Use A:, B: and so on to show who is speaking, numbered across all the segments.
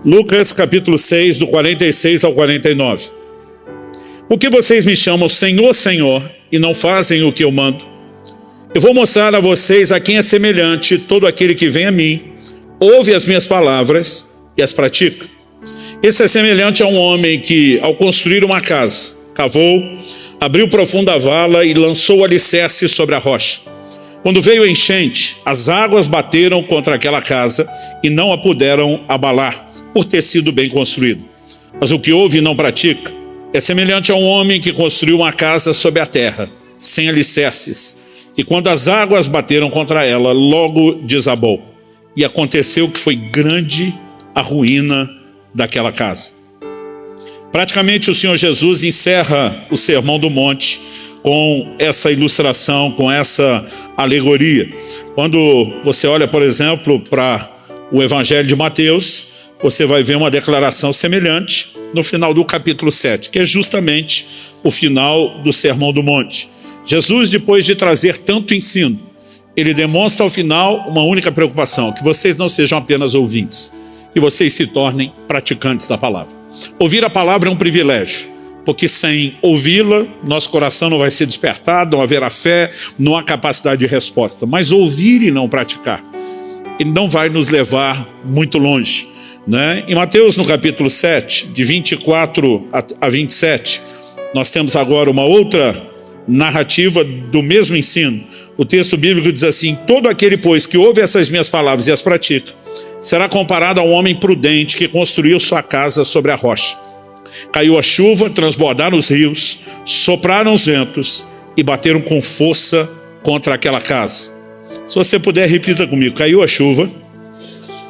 A: Lucas capítulo 6, do 46 ao 49. Por que vocês me chamam Senhor, Senhor, e não fazem o que eu mando? Eu vou mostrar a vocês a quem é semelhante todo aquele que vem a mim, ouve as minhas palavras e as pratica. Esse é semelhante a um homem que, ao construir uma casa, cavou, abriu profunda vala e lançou o alicerce sobre a rocha. Quando veio a enchente, as águas bateram contra aquela casa e não a puderam abalar, por ter sido bem construído. Mas o que ouve e não pratica é semelhante a um homem que construiu uma casa sobre a terra, sem alicerces. E quando as águas bateram contra ela, logo desabou. E aconteceu que foi grande a ruína daquela casa. Praticamente o Senhor Jesus encerra o Sermão do Monte com essa ilustração, com essa alegoria. Quando você olha, por exemplo, para o Evangelho de Mateus, você vai ver uma declaração semelhante no final do capítulo 7, que é justamente o final do Sermão do Monte. Jesus, depois de trazer tanto ensino, ele demonstra ao final uma única preocupação: que vocês não sejam apenas ouvintes, que vocês se tornem praticantes da palavra. Ouvir a palavra é um privilégio, porque sem ouvi-la, nosso coração não vai ser despertado, não haverá fé, não há capacidade de resposta. Mas ouvir e não praticar, ele não vai nos levar muito longe, né? Em Mateus, no capítulo 7, de 24 a 27, nós temos agora uma outra narrativa do mesmo ensino. O texto bíblico diz assim: todo aquele, pois, que ouve essas minhas palavras e as pratica, será comparado a um homem prudente que construiu sua casa sobre a rocha. Caiu a chuva, transbordaram os rios, sopraram os ventos e bateram com força contra aquela casa. Se você puder, repita comigo: caiu a chuva,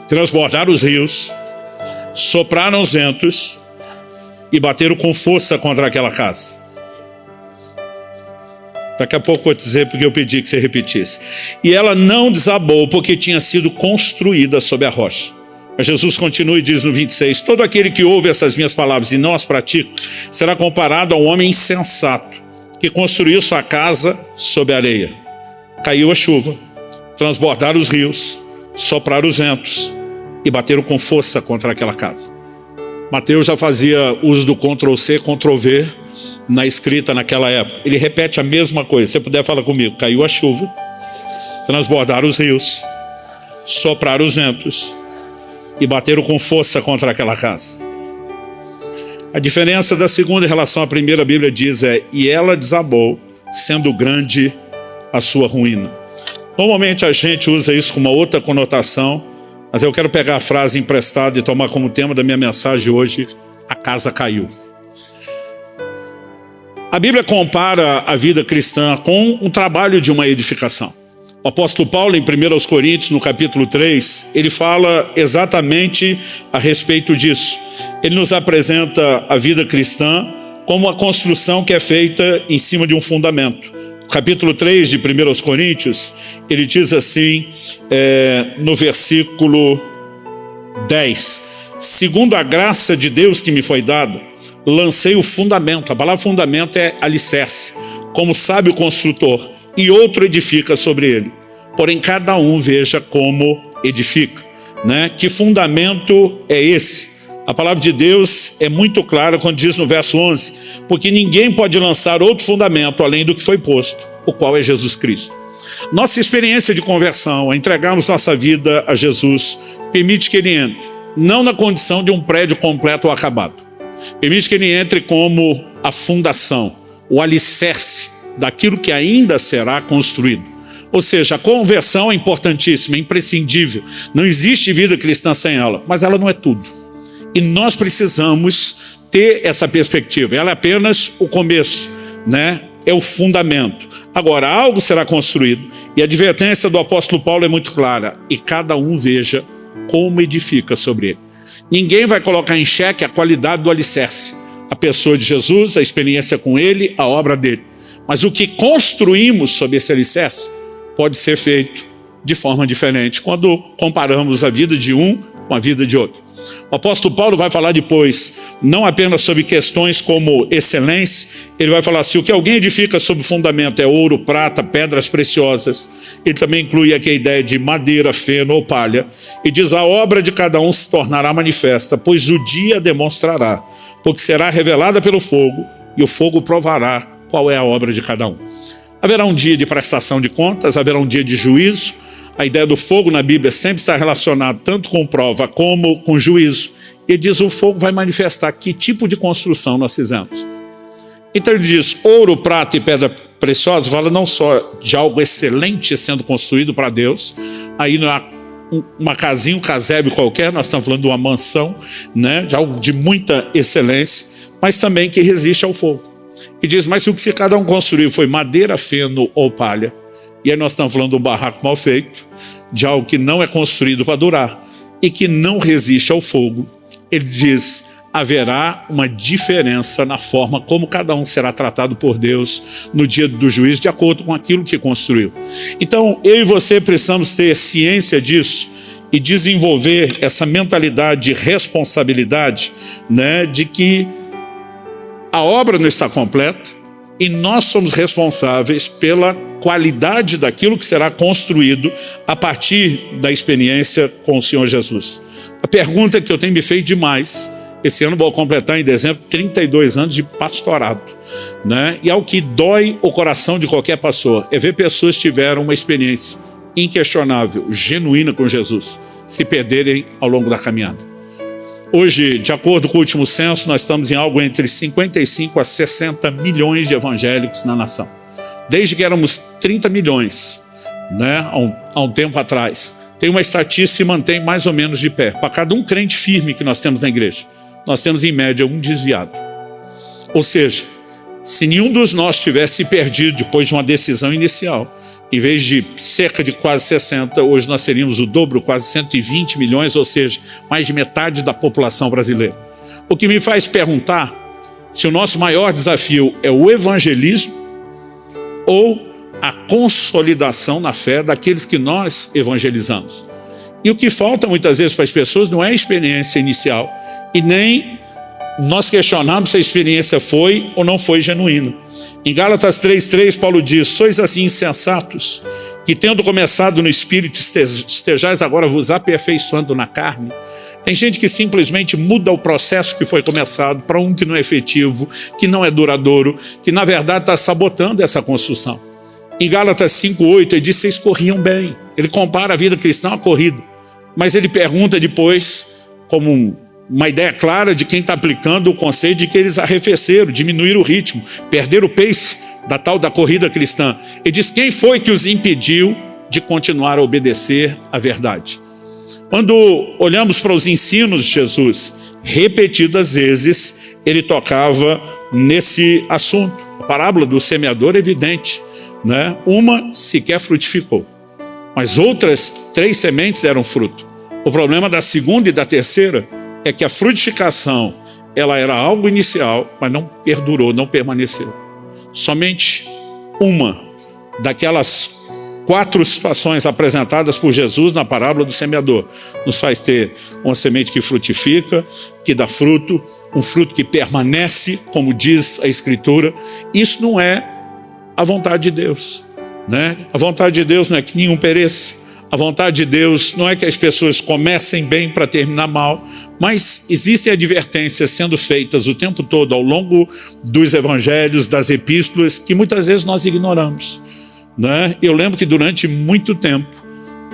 A: transbordaram os rios, sopraram os ventos e bateram com força contra aquela casa. Daqui a pouco vou dizer porque eu pedi que você repetisse. E ela não desabou porque tinha sido construída sobre a rocha. Mas Jesus continua e diz no 26: todo aquele que ouve essas minhas palavras e não as pratica, será comparado a um homem insensato, que construiu sua casa sobre a areia. Caiu a chuva, transbordaram os rios, sopraram os ventos e bateram com força contra aquela casa. Mateus já fazia uso do Ctrl+C, Ctrl+V na escrita naquela época. Ele repete a mesma coisa. Se você puder, fala comigo: caiu a chuva, transbordaram os rios, sopraram os ventos e bateram com força contra aquela casa. A diferença da segunda em relação à primeira, a Bíblia diz e ela desabou, sendo grande a sua ruína. Normalmente a gente usa isso com uma outra conotação, mas eu quero pegar a frase emprestada e tomar como tema da minha mensagem hoje: a casa caiu. A Bíblia compara a vida cristã com um trabalho de uma edificação. O apóstolo Paulo, em 1 Coríntios, no capítulo 3, ele fala exatamente a respeito disso. Ele nos apresenta a vida cristã como uma construção que é feita em cima de um fundamento. No capítulo 3 de 1 Coríntios, ele diz assim, no versículo 10: segundo a graça de Deus que me foi dada, lancei o fundamento. A palavra fundamento é alicerce, como sábio construtor, e outro edifica sobre ele. Porém, cada um veja como edifica, né? Que fundamento é esse? A palavra de Deus é muito clara quando diz no verso 11: porque ninguém pode lançar outro fundamento além do que foi posto, o qual é Jesus Cristo. Nossa experiência de conversão, a entregarmos nossa vida a Jesus, permite que ele entre, não na condição de um prédio completo ou acabado. Permite que ele entre como a fundação, o alicerce daquilo que ainda será construído. Ou seja, a conversão é importantíssima, é imprescindível. Não existe vida cristã sem ela, mas ela não é tudo. E nós precisamos ter essa perspectiva. Ela é apenas o começo, né? É o fundamento. Agora, algo será construído, e a advertência do apóstolo Paulo é muito clara: e cada um veja como edifica sobre ele. Ninguém vai colocar em xeque a qualidade do alicerce, a pessoa de Jesus, a experiência com ele, a obra dele. Mas o que construímos sobre esse alicerce pode ser feito de forma diferente quando comparamos a vida de um com a vida de outro. O apóstolo Paulo vai falar depois, não apenas sobre questões como excelência, ele vai falar assim, o que alguém edifica sobre fundamento é ouro, prata, pedras preciosas. Ele também inclui aqui a ideia de madeira, feno ou palha. E diz, a obra de cada um se tornará manifesta, pois o dia demonstrará, porque será revelada pelo fogo, e o fogo provará qual é a obra de cada um. Haverá um dia de prestação de contas, haverá um dia de juízo. A ideia do fogo na Bíblia sempre está relacionada tanto com prova como com juízo. Ele diz, o fogo vai manifestar que tipo de construção nós fizemos. Então ele diz, ouro, prata e pedra preciosa, fala não só de algo excelente sendo construído para Deus, aí não há uma casinha, um casebre qualquer, nós estamos falando de uma mansão, né, de algo de muita excelência, mas também que resiste ao fogo. E diz, mas se o que cada um construiu foi madeira, feno ou palha, e aí nós estamos falando de um barraco mal feito, de algo que não é construído para durar e que não resiste ao fogo, ele diz, haverá uma diferença na forma como cada um será tratado por Deus no dia do juízo, de acordo com aquilo que construiu. Então, eu e você precisamos ter ciência disso e desenvolver essa mentalidade de responsabilidade, né, de que a obra não está completa, e nós somos responsáveis pela qualidade daquilo que será construído a partir da experiência com o Senhor Jesus. A pergunta que eu tenho me feito demais, esse ano vou completar em dezembro 32 anos de pastorado, né? E ao que dói o coração de qualquer pastor é ver pessoas que tiveram uma experiência inquestionável, genuína com Jesus, se perderem ao longo da caminhada. Hoje, de acordo com o último censo, nós estamos em algo entre 55 a 60 milhões de evangélicos na nação. Desde que éramos 30 milhões, né, há um tempo atrás. Tem uma estatística que se mantém mais ou menos de pé. Para cada um crente firme que nós temos na igreja, nós temos em média um desviado. Ou seja, se nenhum dos nós tivesse perdido depois de uma decisão inicial, em vez de cerca de quase 60, hoje nós seríamos o dobro, quase 120 milhões, ou seja, mais de metade da população brasileira. O que me faz perguntar se o nosso maior desafio é o evangelismo ou a consolidação na fé daqueles que nós evangelizamos. E o que falta muitas vezes para as pessoas não é a experiência inicial, e nem nós questionamos se a experiência foi ou não foi genuína. Em Gálatas 3,3, Paulo diz, sois assim insensatos, que tendo começado no Espírito, estejais agora vos aperfeiçoando na carne. Tem gente que simplesmente muda o processo que foi começado para um que não é efetivo, que não é duradouro, que na verdade está sabotando essa construção. Em Gálatas 5,8, ele diz, vocês corriam bem. Ele compara a vida cristã à corrida, mas ele pergunta depois, como uma ideia clara de quem está aplicando o conceito de que eles arrefeceram, diminuíram o ritmo, perderam o pace da corrida cristã. Ele diz, quem foi que os impediu de continuar a obedecer à verdade? Quando olhamos para os ensinos de Jesus, repetidas vezes, ele tocava nesse assunto. A parábola do semeador é evidente, né? Uma sequer frutificou, mas outras 3 sementes deram fruto. O problema da segunda e da terceira é que a frutificação, ela era algo inicial, mas não perdurou, não permaneceu. Somente uma daquelas 4 situações apresentadas por Jesus na parábola do semeador nos faz ter uma semente que frutifica, que dá fruto, um fruto que permanece, como diz a Escritura. Isso não é a vontade de Deus, né? A vontade de Deus não é que nenhum pereça. A vontade de Deus não é que as pessoas comecem bem para terminar mal, mas existem advertências sendo feitas o tempo todo ao longo dos evangelhos, das epístolas, que muitas vezes nós ignoramos, né? Eu lembro que durante muito tempo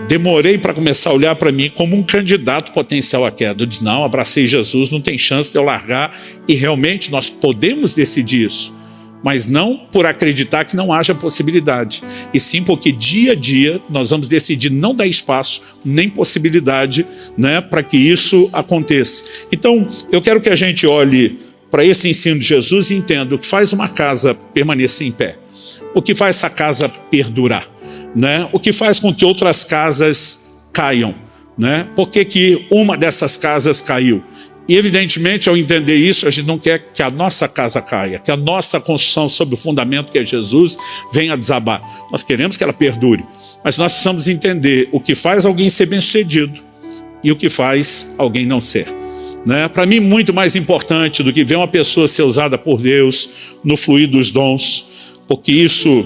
A: demorei para começar a olhar para mim como um candidato potencial à queda. Eu disse, não, abracei Jesus, não tem chance de eu largar, e realmente nós podemos decidir isso. Mas não por acreditar que não haja possibilidade, e sim porque dia a dia nós vamos decidir não dar espaço nem possibilidade, né, para que isso aconteça. Então eu quero que a gente olhe para esse ensino de Jesus e entenda o que faz uma casa permanecer em pé, o que faz essa casa perdurar, né? O que faz com que outras casas caiam, né? Por que uma dessas casas caiu? E evidentemente, ao entender isso, a gente não quer que a nossa casa caia, que a nossa construção sobre o fundamento que é Jesus venha a desabar. Nós queremos que ela perdure, mas nós precisamos entender o que faz alguém ser bem-sucedido e o que faz alguém não ser. né? Para mim, muito mais importante do que ver uma pessoa ser usada por Deus no fluir dos dons, porque isso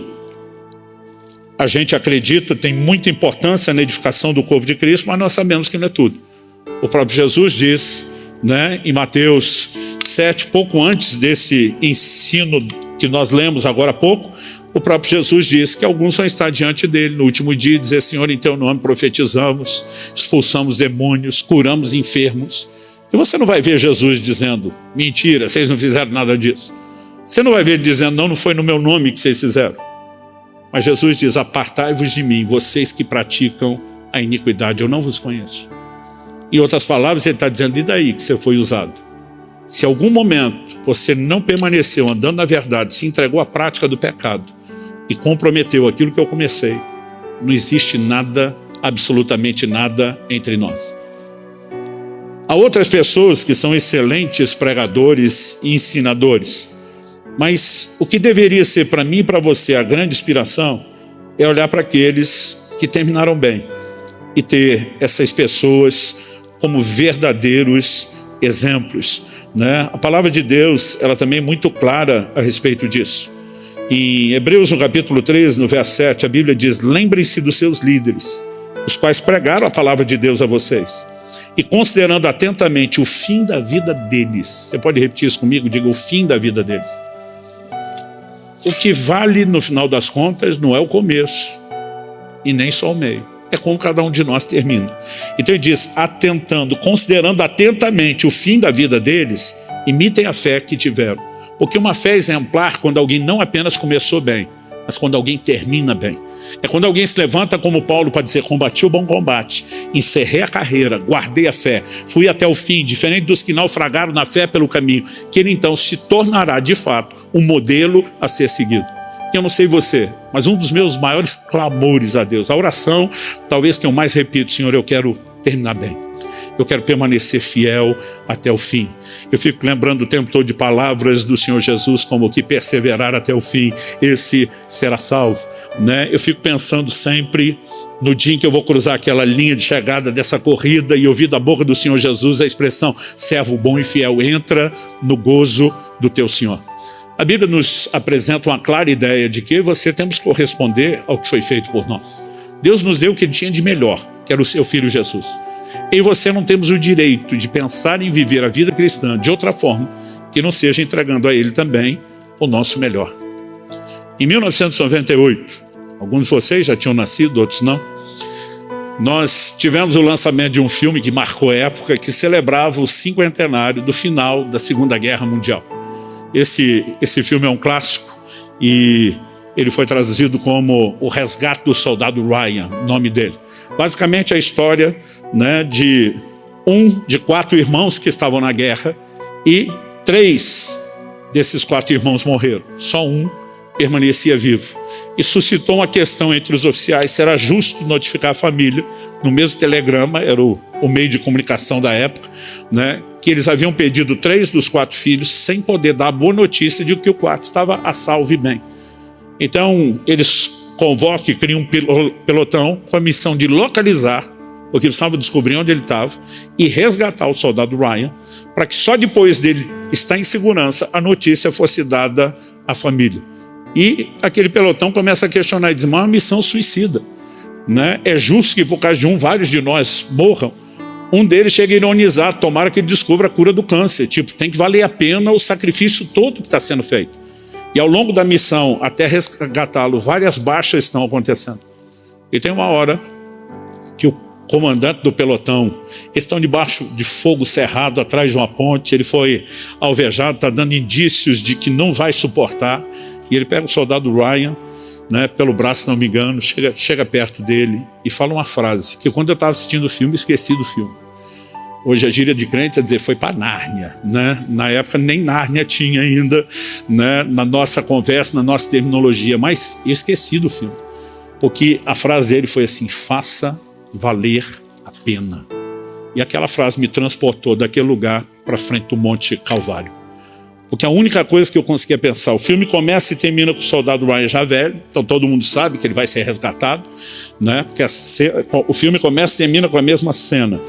A: a gente acredita tem muita importância na edificação do corpo de Cristo, mas nós sabemos que não é tudo. O próprio Jesus diz, né, em Mateus 7, pouco antes desse ensino que nós lemos agora há pouco, o próprio Jesus diz que alguns vão estar diante dele no último dia e dizer: Senhor, em teu nome profetizamos, expulsamos demônios, curamos enfermos. E você não vai ver Jesus dizendo: mentira, vocês não fizeram nada disso. Você não vai ver ele dizendo: não foi no meu nome que vocês fizeram. Mas Jesus diz: apartai-vos de mim, vocês que praticam a iniquidade, eu não vos conheço. Em outras palavras, ele está dizendo: e daí que você foi usado? Se em algum momento você não permaneceu andando na verdade, se entregou à prática do pecado e comprometeu aquilo que eu comecei, não existe nada, absolutamente nada entre nós. Há outras pessoas que são excelentes pregadores e ensinadores, mas o que deveria ser para mim e para você a grande inspiração é olhar para aqueles que terminaram bem e ter essas pessoas como verdadeiros exemplos, né? A palavra de Deus, ela também é muito clara a respeito disso. Em Hebreus, no capítulo 13, no verso 7, a Bíblia diz: lembrem-se dos seus líderes, os quais pregaram a palavra de Deus a vocês, e considerando atentamente o fim da vida deles. Você pode repetir isso comigo? Diga: o fim da vida deles. O que vale no final das contas não é o começo e nem só o meio, é como cada um de nós termina. Então ele diz: atentando, considerando atentamente o fim da vida deles, imitem a fé que tiveram. Porque uma fé exemplar quando alguém não apenas começou bem, mas quando alguém termina bem. É quando alguém se levanta como Paulo para dizer: combati o bom combate, encerrei a carreira, guardei a fé, fui até o fim, diferente dos que naufragaram na fé pelo caminho, que ele então se tornará de fato um modelo a ser seguido. Eu não sei você, mas um dos meus maiores clamores a Deus, a oração talvez que eu mais repito: Senhor, eu quero terminar bem. Eu quero permanecer fiel até o fim. Eu fico lembrando o tempo todo de palavras do Senhor Jesus, como que perseverar até o fim, esse será salvo, né? Eu fico pensando sempre no dia em que eu vou cruzar aquela linha de chegada dessa corrida e ouvir da boca do Senhor Jesus a expressão: servo bom e fiel, entra no gozo do teu Senhor. A Bíblia nos apresenta uma clara ideia de que você temos que corresponder ao que foi feito por nós. Deus nos deu o que ele tinha de melhor, que era o seu Filho Jesus. Eu e você não temos o direito de pensar em viver a vida cristã de outra forma que não seja entregando a ele também o nosso melhor. Em 1998, alguns de vocês já tinham nascido, outros não, nós tivemos o lançamento de um filme que marcou a época, que celebrava o cinquentenário do final da Segunda Guerra Mundial. Esse filme é um clássico e ele foi traduzido como O Resgate do Soldado Ryan, o nome dele. Basicamente a história, né, de 4 irmãos que estavam na guerra, e 3 desses 4 irmãos morreram. Só um permanecia vivo. E suscitou uma questão entre os oficiais: será justo notificar a família, no mesmo telegrama, era o meio de comunicação da época, né, que eles haviam perdido 3 dos 4 filhos sem poder dar a boa notícia de que o 4 estava a salvo e bem. Então eles convocam e criam um pelotão com a missão de localizar, porque eles estavam descobrindo onde ele estava, e resgatar o soldado Ryan, para que só depois dele estar em segurança a notícia fosse dada à família. E aquele pelotão começa a questionar e diz: uma missão suicida, né? É justo que por causa de vários de nós morram. Um deles chega a ironizar: tomara que ele descubra a cura do câncer, tipo, tem que valer a pena o sacrifício todo que está sendo feito. E ao longo da missão, até resgatá-lo, várias baixas estão acontecendo. E tem uma hora que o comandante do pelotão, eles estão debaixo de fogo cerrado, atrás de uma ponte, ele foi alvejado, está dando indícios de que não vai suportar, e ele pega o soldado Ryan, né, pelo braço, se não me engano, chega perto dele e fala uma frase, que quando eu estava assistindo o filme, esqueci do filme. Hoje a gíria de crente é dizer: foi para Nárnia, né? Na época nem Nárnia tinha ainda, né, na nossa conversa, na nossa terminologia, mas eu esqueci do filme, porque a frase dele foi assim: faça valer a pena. E aquela frase me transportou daquele lugar para frente do Monte Calvário. Porque a única coisa que eu conseguia pensar, o filme começa e termina com o soldado Ryan já velho, então todo mundo sabe que ele vai ser resgatado, né? Porque o filme começa e termina com a mesma cena.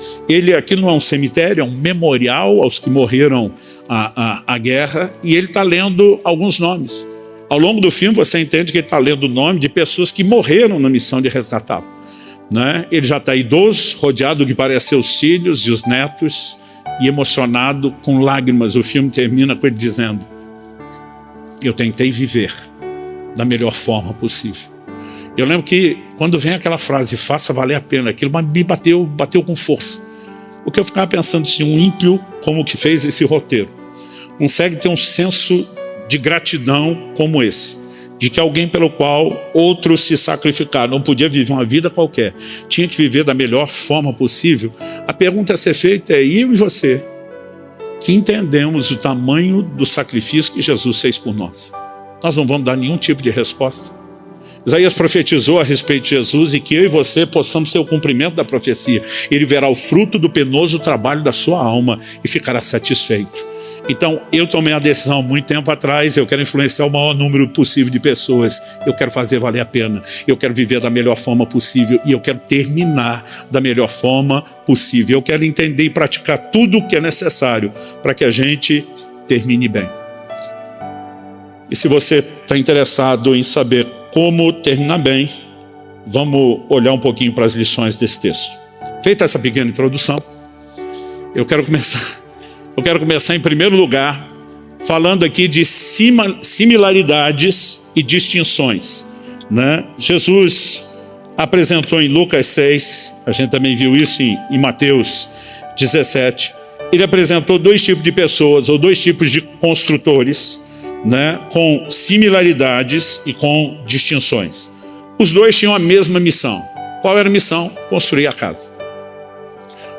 A: Aquilo não é um cemitério, é um memorial aos que morreram a guerra, e ele está lendo alguns nomes. Ao longo do filme você entende que ele está lendo o nome de pessoas que morreram na missão de resgatá-lo, né? Ele já está idoso, rodeado do que parece ser os filhos e os netos, e emocionado, com lágrimas. O filme termina com ele dizendo: eu tentei viver da melhor forma possível. Eu lembro que quando vem aquela frase, faça valer a pena, aquilo me bateu com força. Porque eu ficava pensando se um ímpio como o que fez esse roteiro consegue ter um senso de gratidão como esse, de que alguém pelo qual outros se sacrificaram, não podia viver uma vida qualquer, tinha que viver da melhor forma possível. A pergunta a ser feita é: eu e você, que entendemos o tamanho do sacrifício que Jesus fez por nós, nós não vamos dar nenhum tipo de resposta? Isaías profetizou a respeito de Jesus e que eu e você possamos ser o cumprimento da profecia. Ele verá o fruto do penoso trabalho da sua alma e ficará satisfeito. Então, eu tomei a decisão muito tempo atrás, eu quero influenciar o maior número possível de pessoas, eu quero fazer valer a pena, eu quero viver da melhor forma possível e eu quero terminar da melhor forma possível. Eu quero entender e praticar tudo o que é necessário para que a gente termine bem. E se você está interessado em saber como terminar bem, vamos olhar um pouquinho para as lições desse texto. Feita essa pequena introdução, eu quero começar em primeiro lugar falando aqui de similaridades e distinções, né? Jesus apresentou em Lucas 6, a gente também viu isso em Mateus 17, ele apresentou dois tipos de pessoas, ou dois tipos de construtores, né? Com similaridades e com distinções. Os dois tinham a mesma missão. Qual era a missão? Construir a casa.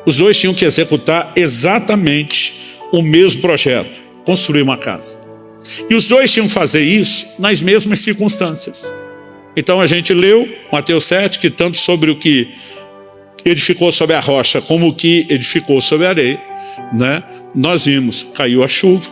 A: Os dois tinham que executar exatamente o mesmo projeto, construir uma casa. E os dois tinham que fazer isso nas mesmas circunstâncias. Então a gente leu Mateus 7, que tanto sobre o que edificou sobre a rocha como o que edificou sobre a areia, né? Nós vimos, caiu a chuva,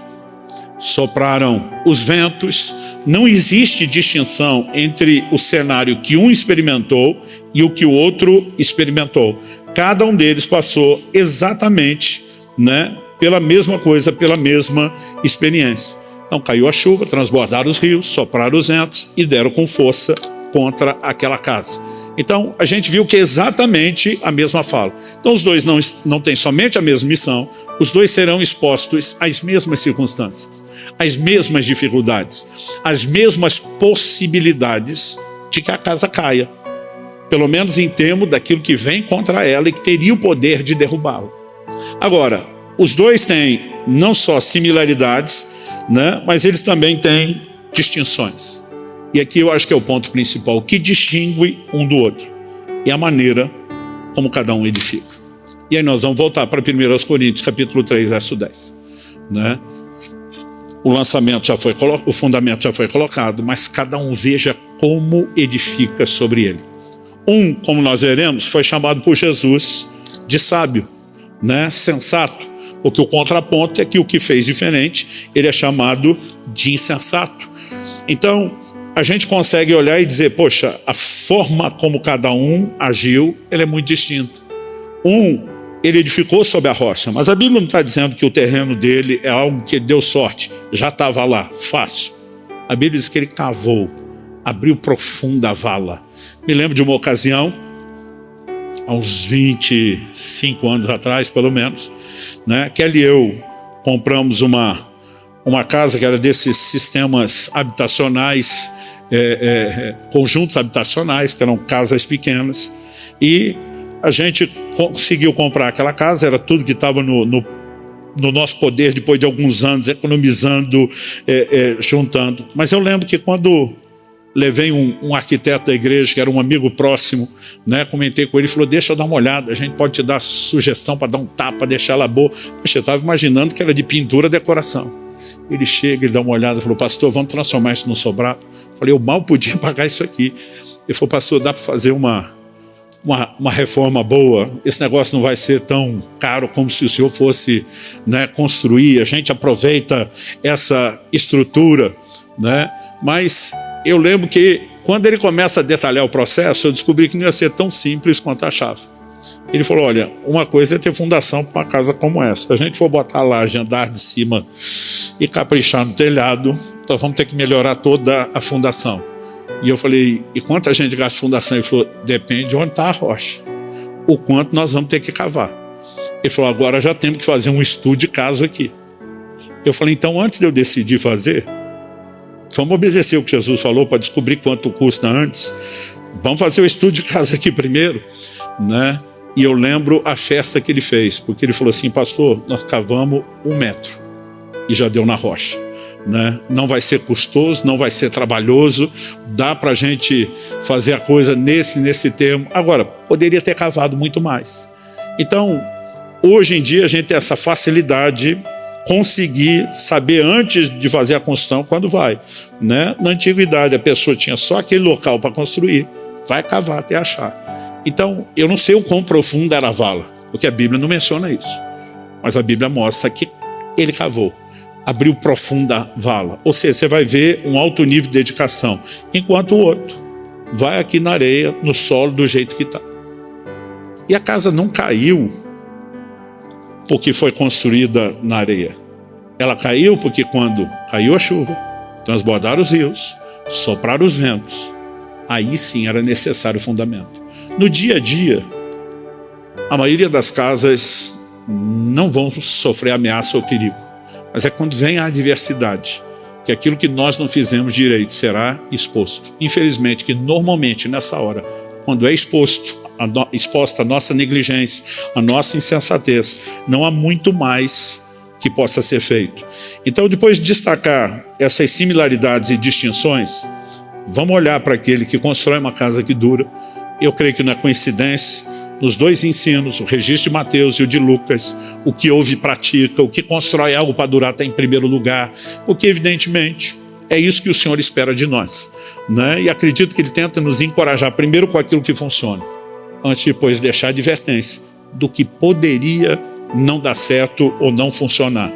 A: sopraram os ventos, não existe distinção entre o cenário que um experimentou e o que o outro experimentou. Cada um deles passou exatamente, né, pela mesma coisa, pela mesma experiência. Então caiu a chuva, transbordaram os rios, sopraram os ventos e deram com força contra aquela casa. Então a gente viu que é exatamente a mesma fala. Então os dois não têm somente a mesma missão, os dois serão expostos às mesmas circunstâncias, às mesmas dificuldades, às mesmas possibilidades de que a casa caia. Pelo menos em termos daquilo que vem contra ela e que teria o poder de derrubá-la. Agora, os dois têm não só similaridades, né, mas eles também têm distinções. E aqui eu acho que é o ponto principal. O que distingue um do outro é a maneira como cada um edifica. E aí nós vamos voltar para 1 Coríntios, capítulo 3, verso 10. Né? O fundamento já foi colocado, mas cada um veja como edifica sobre ele. Um, como nós veremos, foi chamado por Jesus de sábio, né? Sensato, porque o contraponto é que o que fez diferente, ele é chamado de insensato. Então, a gente consegue olhar e dizer, poxa, a forma como cada um agiu, ela é muito distinta. Ele edificou sobre a rocha, mas a Bíblia não está dizendo que o terreno dele é algo que deu sorte, já estava lá, fácil. A Bíblia diz que ele cavou, abriu profunda vala. Me lembro de uma ocasião, há uns 25 anos atrás, pelo menos, né? Kelly e eu compramos uma casa que era desses sistemas habitacionais, conjuntos habitacionais, que eram casas pequenas, e a gente conseguiu comprar aquela casa, era tudo que estava no nosso poder, depois de alguns anos, economizando, juntando. Mas eu lembro que quando levei um arquiteto da igreja, que era um amigo próximo, né, comentei com ele, falou, deixa eu dar uma olhada, a gente pode te dar sugestão para dar um tapa, deixar ela boa. Poxa, eu estava imaginando que era de pintura, decoração. Ele chega, ele dá uma olhada, falou, pastor, vamos transformar isso no sobrado. Falei, eu mal podia pagar isso aqui. Ele falou, pastor, dá para fazer uma uma reforma boa, esse negócio não vai ser tão caro como se o senhor fosse, né, construir. A gente aproveita essa estrutura, né? Mas eu lembro que quando ele começa a detalhar o processo, eu descobri que não ia ser tão simples quanto achava. Ele falou, olha, uma coisa é ter fundação para uma casa como essa. Se a gente for botar lá de andar de cima e caprichar no telhado, nós vamos ter que melhorar toda a fundação. E eu falei, e quanto a gente gasta fundação? Ele falou, depende de onde está a rocha. O quanto nós vamos ter que cavar. Ele falou, agora já temos que fazer um estudo de caso aqui. Eu falei, então antes de eu decidir fazer, vamos obedecer o que Jesus falou para descobrir quanto custa antes. Vamos fazer o estudo de caso aqui primeiro, né? E eu lembro a festa que ele fez, porque ele falou assim, pastor, nós cavamos 1 metro e já deu na rocha. Né? Não vai ser custoso, não vai ser trabalhoso, dá para a gente fazer a coisa nesse termo. Agora, poderia ter cavado muito mais. Então, hoje em dia a gente tem essa facilidade, conseguir saber antes de fazer a construção quando vai. Né? Na antiguidade a pessoa tinha só aquele local para construir, vai cavar até achar. Então, eu não sei o quão profunda era a vala, porque a Bíblia não menciona isso. Mas a Bíblia mostra que ele cavou. Abriu profunda vala. Ou seja, você vai ver um alto nível de dedicação. Enquanto o outro vai aqui na areia, no solo, do jeito que está. E a casa não caiu porque foi construída na areia. Ela caiu porque quando caiu a chuva, transbordaram os rios, sopraram os ventos, aí sim era necessário o fundamento. No dia a dia, a maioria das casas não vão sofrer ameaça ou perigo. Mas é quando vem a adversidade, que aquilo que nós não fizemos direito será exposto. Infelizmente, que normalmente nessa hora, quando é exposta a nossa negligência, a nossa insensatez, não há muito mais que possa ser feito. Então, depois de destacar essas similaridades e distinções, vamos olhar para aquele que constrói uma casa que dura. Eu creio que não é coincidência, nos dois ensinos, o registro de Mateus e o de Lucas, o que ouve e pratica, o que constrói algo para durar está em primeiro lugar, porque evidentemente é isso que o Senhor espera de nós, né? E acredito que Ele tenta nos encorajar primeiro com aquilo que funciona, antes de depois deixar a advertência do que poderia não dar certo ou não funcionar.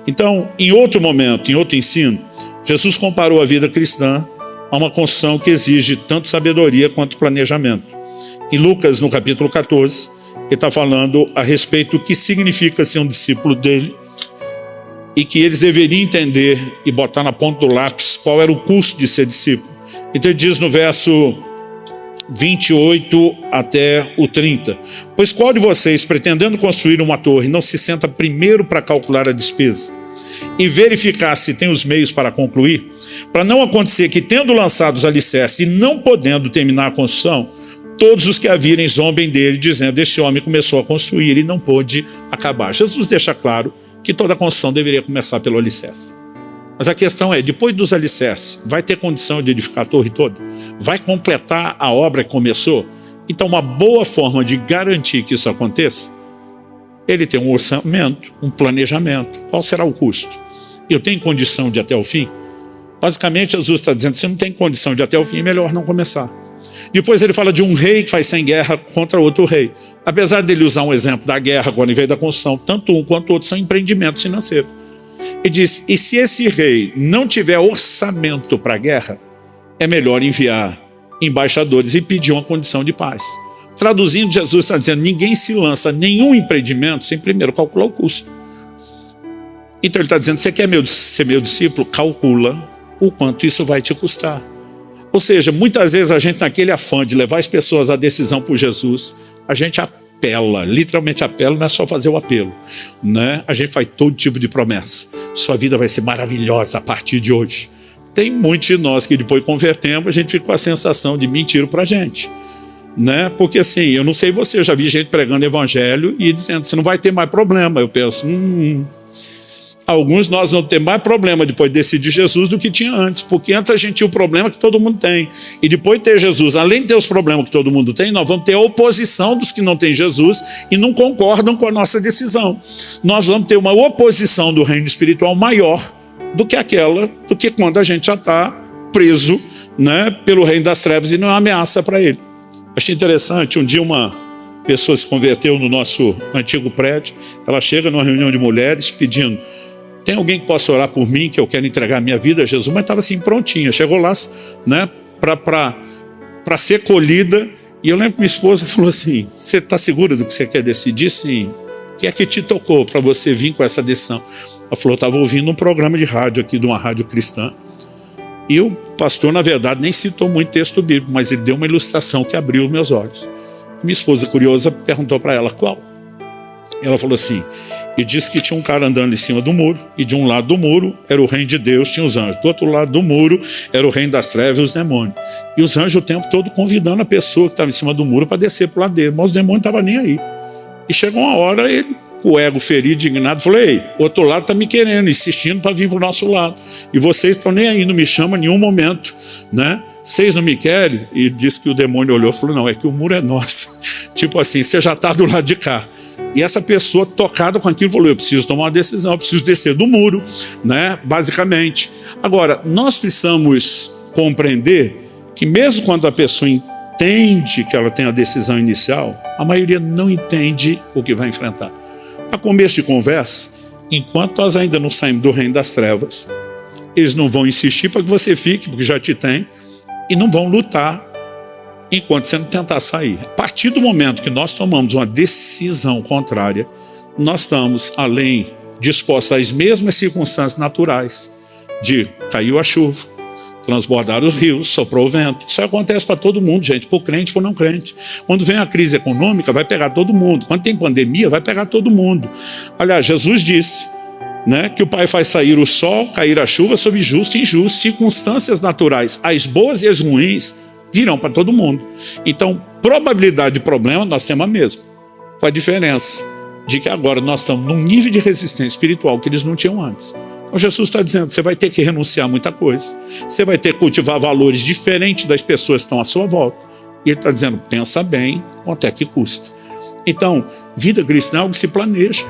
A: Então, em outro momento, em outro ensino, Jesus comparou a vida cristã a uma construção que exige tanto sabedoria quanto planejamento. Em Lucas, no capítulo 14, ele está falando a respeito do que significa ser um discípulo dele e que eles deveriam entender e botar na ponta do lápis qual era o custo de ser discípulo. Então ele diz no verso 28 até o 30, pois qual de vocês, pretendendo construir uma torre, não se senta primeiro para calcular a despesa e verificar se tem os meios para concluir, para não acontecer que, tendo lançado os alicerces e não podendo terminar a construção, todos os que a virem zombem dele, dizendo, este homem começou a construir e não pôde acabar. Jesus deixa claro que toda a construção deveria começar pelo alicerce. Mas a questão é, depois dos alicerces, vai ter condição de edificar a torre toda? Vai completar a obra que começou? Então, uma boa forma de garantir que isso aconteça, ele tem um orçamento, um planejamento. Qual será o custo? Eu tenho condição de ir até o fim? Basicamente, Jesus está dizendo, se não tem condição de ir até o fim, é melhor não começar. Depois ele fala de um rei que faz sem guerra contra outro rei. Apesar dele usar um exemplo da guerra, quando em vez da construção, tanto um quanto o outro são empreendimentos financeiros. Ele diz, e se esse rei não tiver orçamento para a guerra, é melhor enviar embaixadores e pedir uma condição de paz. Traduzindo, Jesus está dizendo, ninguém se lança a nenhum empreendimento sem primeiro calcular o custo. Então ele está dizendo, você quer ser meu discípulo? Calcula o quanto isso vai te custar. Ou seja, muitas vezes a gente, naquele afã de levar as pessoas à decisão por Jesus, a gente apela, literalmente apela, não é só fazer o apelo, né? A gente faz todo tipo de promessa. Sua vida vai ser maravilhosa a partir de hoje. Tem muitos de nós que depois convertemos, a gente fica com a sensação de mentiram para a gente, né? Porque assim, eu não sei você, eu já vi gente pregando evangelho e dizendo, você não vai ter mais problema. Eu penso, alguns nós vamos ter mais problema depois de decidir Jesus do que tinha antes, porque antes a gente tinha o problema que todo mundo tem, e depois de ter Jesus, além de ter os problemas que todo mundo tem, nós vamos ter a oposição dos que não têm Jesus e não concordam com a nossa decisão. Nós vamos ter uma oposição do reino espiritual maior do que quando a gente já está preso, né, pelo reino das trevas e não é uma ameaça para ele. Achei interessante, um dia uma pessoa se converteu no nosso antigo prédio, ela chega numa reunião de mulheres pedindo, tem alguém que possa orar por mim, que eu quero entregar a minha vida a Jesus? Mas estava assim prontinha, chegou lá, né, para ser colhida. E eu lembro que minha esposa falou assim, você está segura do que você quer decidir? Sim. O que é que te tocou para você vir com essa decisão? Ela falou, eu estava ouvindo um programa de rádio aqui, de uma rádio cristã, e o pastor, na verdade, nem citou muito texto bíblico, mas ele deu uma ilustração que abriu os meus olhos. Minha esposa, curiosa, perguntou para ela, qual? Ela falou assim, e disse que tinha um cara andando em cima do muro, e de um lado do muro era o reino de Deus, tinha os anjos. Do outro lado do muro era o reino das trevas e os demônios. E os anjos o tempo todo convidando a pessoa que estava em cima do muro para descer para o lado dele, mas os demônios não estavam nem aí. E chegou uma hora, ele, com o ego ferido, indignado, falou, ei, o outro lado está me querendo, insistindo para vir para o nosso lado. E vocês estão nem aí, não me chamam em nenhum momento, né? Vocês não me querem? E disse que o demônio olhou e falou, não, é que o muro é nosso. Tipo assim, você já está do lado de cá. E essa pessoa, tocada com aquilo, falou, eu preciso tomar uma decisão, eu preciso descer do muro, né? Basicamente. Agora, nós precisamos compreender que mesmo quando a pessoa entende que ela tem a decisão inicial, a maioria não entende o que vai enfrentar. A começo de conversa, enquanto nós ainda não saímos do reino das trevas, eles não vão insistir para que você fique, porque já te tem, e não vão lutar enquanto você não tentar sair. A partir do momento que nós tomamos uma decisão contrária, nós estamos, além dispostos às mesmas circunstâncias naturais, de caiu a chuva, transbordaram os rios, soprou o vento. Isso acontece para todo mundo, gente, para o crente e para o não crente. Quando vem a crise econômica, vai pegar todo mundo. Quando tem pandemia, vai pegar todo mundo. Aliás, Jesus disse, né, que o Pai faz sair o sol, cair a chuva sobre justo e injusto. Circunstâncias naturais, as boas e as ruins, virão para todo mundo. Então, probabilidade de problema nós temos a mesma, com a diferença de que agora nós estamos num nível de resistência espiritual que eles não tinham antes. Então Jesus está dizendo, você vai ter que renunciar a muita coisa, você vai ter que cultivar valores diferentes das pessoas que estão à sua volta. E ele está dizendo, pensa bem quanto é que custa. Então, vida cristã é algo que se planeja,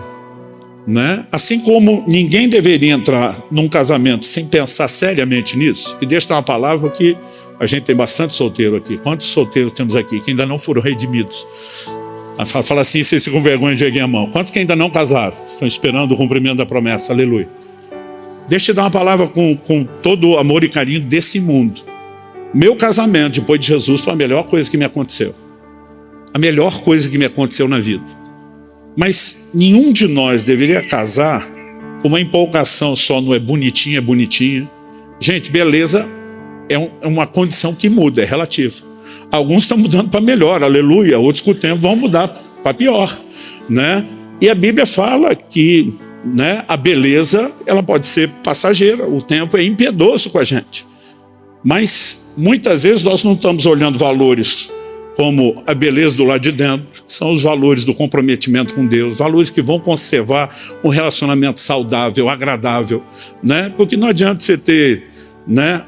A: né? Assim como ninguém deveria entrar num casamento sem pensar seriamente nisso, e deixa eu dar uma palavra que a gente tem bastante solteiro aqui. Quantos solteiros temos aqui que ainda não foram redimidos? Fala assim, vocês ficam com vergonha de erguer a mão. Quantos que ainda não casaram? Estão esperando o cumprimento da promessa, aleluia. Deixa eu dar uma palavra com todo o amor e carinho desse mundo. Meu casamento, depois de Jesus, foi a melhor coisa que me aconteceu. A melhor coisa que me aconteceu na vida. Mas nenhum de nós deveria casar com uma empolgação só no é bonitinha, é bonitinha. Gente, beleza é uma condição que muda, é relativa. Alguns estão mudando para melhor, aleluia. Outros com o tempo vão mudar para pior, né? E a Bíblia fala que, né, a beleza ela pode ser passageira, o tempo é impiedoso com a gente. Mas muitas vezes nós não estamos olhando valores como a beleza do lado de dentro, são os valores do comprometimento com Deus, valores que vão conservar um relacionamento saudável, agradável, né? Porque não adianta você ter, né,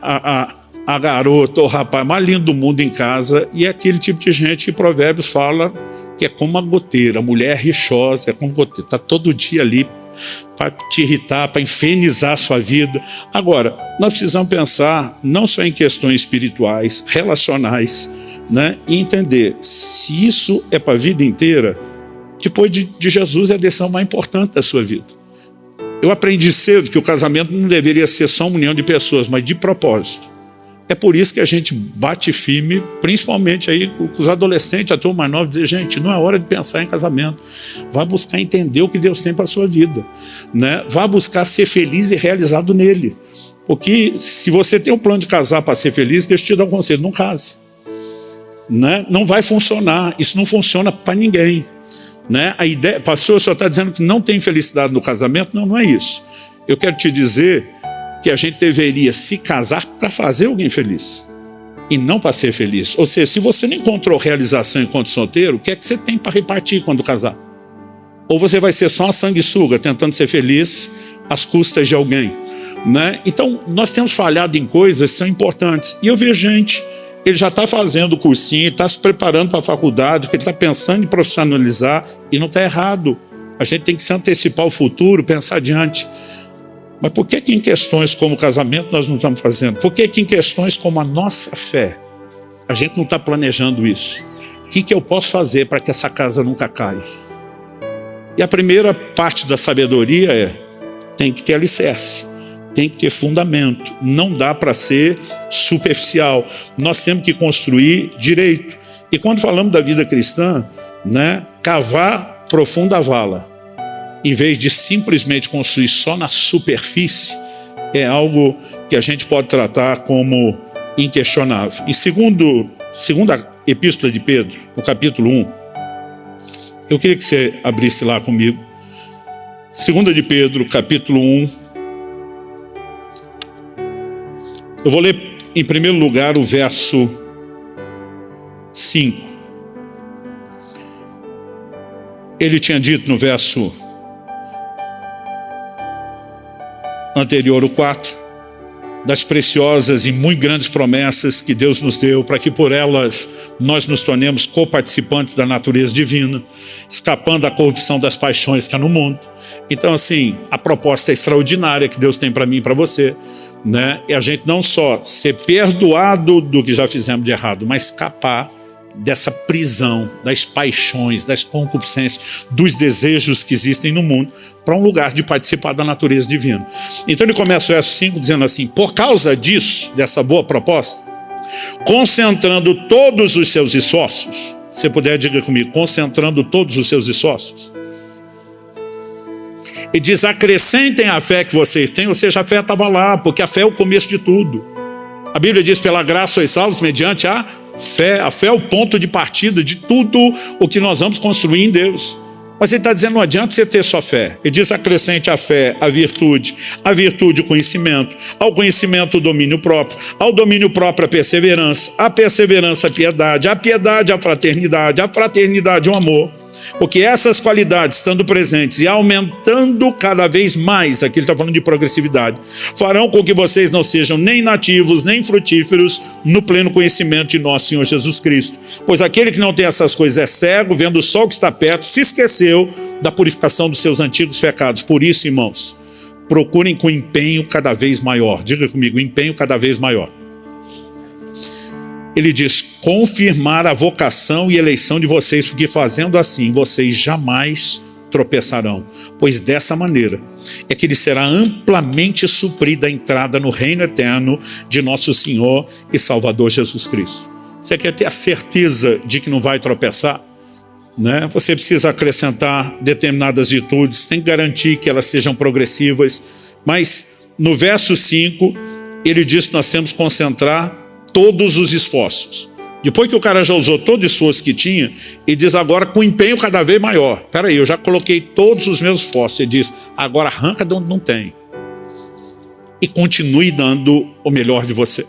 A: a garota ou o rapaz mais lindo do mundo em casa e é aquele tipo de gente que Provérbios fala que é como uma goteira, mulher rixosa, é como goteira, está todo dia ali para te irritar, para infernizar a sua vida. Agora, nós precisamos pensar não só em questões espirituais, relacionais, né, e entender se isso é para a vida inteira. Depois de Jesus é a decisão mais importante da sua vida. Eu aprendi cedo que o casamento não deveria ser só uma união de pessoas, mas de propósito. É por isso que a gente bate firme, principalmente aí com os adolescentes, a turma mais nova, dizer, gente, não é hora de pensar em casamento. Vá buscar entender o que Deus tem para a sua vida, né? Vá buscar ser feliz e realizado nele. Porque se você tem um plano de casar para ser feliz, deixa eu te dar um conselho, não case. Né? Não vai funcionar, isso não funciona para ninguém. Né? A ideia, pastor, o senhor está dizendo que não tem felicidade no casamento? Não, não é isso. Eu quero te dizer que a gente deveria se casar para fazer alguém feliz e não para ser feliz. Ou seja, se você não encontrou realização enquanto solteiro, o que é que você tem para repartir quando casar? Ou você vai ser só uma sanguessuga tentando ser feliz às custas de alguém, né? Então nós temos falhado em coisas que são importantes. E eu vejo gente, ele já está fazendo o cursinho, está se preparando para a faculdade, porque ele está pensando em profissionalizar e não está errado. A gente tem que se antecipar ao futuro, pensar adiante. Mas por que em questões como o casamento nós não estamos fazendo? Por que em questões como a nossa fé a gente não está planejando isso? que eu posso fazer para que essa casa nunca caia? E a primeira parte da sabedoria é: tem que ter alicerce, tem que ter fundamento, não dá para ser superficial, nós temos que construir direito. E quando falamos da vida cristã, né, cavar profunda vala, em vez de simplesmente construir só na superfície, é algo que a gente pode tratar como inquestionável. Em segunda epístola de Pedro, no capítulo 1, eu queria que você abrisse lá comigo. Segunda de Pedro, capítulo 1. Eu vou ler em primeiro lugar o verso 5. Ele tinha dito no verso anterior, o 4, das preciosas e muito grandes promessas que Deus nos deu, para que por elas nós nos tornemos coparticipantes da natureza divina, escapando da corrupção das paixões que há no mundo. Então, assim, a proposta é extraordinária que Deus tem para mim e para você, né? E a gente não só ser perdoado do que já fizemos de errado, mas escapar dessa prisão, das paixões, das concupiscências, dos desejos que existem no mundo, para um lugar de participar da natureza divina. Então ele começa o verso 5 dizendo assim: por causa disso, dessa boa proposta, concentrando todos os seus esforços, se puder diga comigo, concentrando todos os seus esforços, e diz: acrescentem a fé que vocês têm, ou seja, a fé estava lá, porque a fé é o começo de tudo. A Bíblia diz: pela graça sois salvos mediante a fé. A fé é o ponto de partida de tudo o que nós vamos construir em Deus. Mas ele está dizendo: não adianta você ter só fé. Ele diz: acrescente a fé a virtude o conhecimento, ao conhecimento o domínio próprio, ao domínio próprio a perseverança a piedade, a piedade a fraternidade o amor. Porque essas qualidades, estando presentes e aumentando cada vez mais, aqui ele está falando de progressividade, farão com que vocês não sejam nem nativos, nem frutíferos no pleno conhecimento de nosso Senhor Jesus Cristo. Pois aquele que não tem essas coisas é cego, vendo só o que está perto, se esqueceu da purificação dos seus antigos pecados. Por isso, irmãos, procurem com empenho cada vez maior. Diga comigo, empenho cada vez maior. Ele diz: confirmar a vocação e eleição de vocês, porque fazendo assim vocês jamais tropeçarão, pois dessa maneira é que lhe será amplamente suprida a entrada no reino eterno de nosso Senhor e Salvador Jesus Cristo. Você quer ter a certeza de que não vai tropeçar, né? Você precisa acrescentar determinadas virtudes, tem que garantir que elas sejam progressivas, mas no verso 5 ele diz que nós temos que concentrar todos os esforços. Depois que o cara já usou todo o esforço que tinha, ele diz agora com empenho cada vez maior. Espera aí, eu já coloquei todos os meus esforços. Ele diz: agora arranca de onde não tem. E continue dando o melhor de você.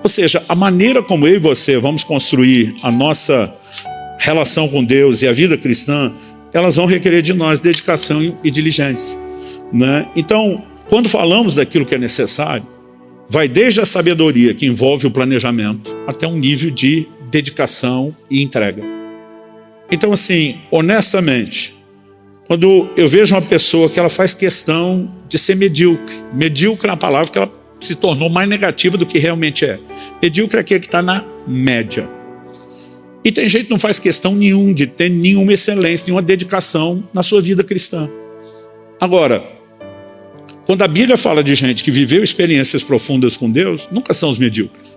A: Ou seja, a maneira como eu e você vamos construir a nossa relação com Deus e a vida cristã, elas vão requerer de nós dedicação e diligência, né? Então, quando falamos daquilo que é necessário, vai desde a sabedoria que envolve o planejamento até um nível de dedicação e entrega. Então, assim, honestamente, quando eu vejo uma pessoa que ela faz questão de ser medíocre é uma palavra que ela se tornou mais negativa do que realmente é. Medíocre é aquele que está na média. E tem gente que não faz questão nenhuma de ter nenhuma excelência, nenhuma dedicação na sua vida cristã. Agora, quando a Bíblia fala de gente que viveu experiências profundas com Deus, nunca são os medíocres.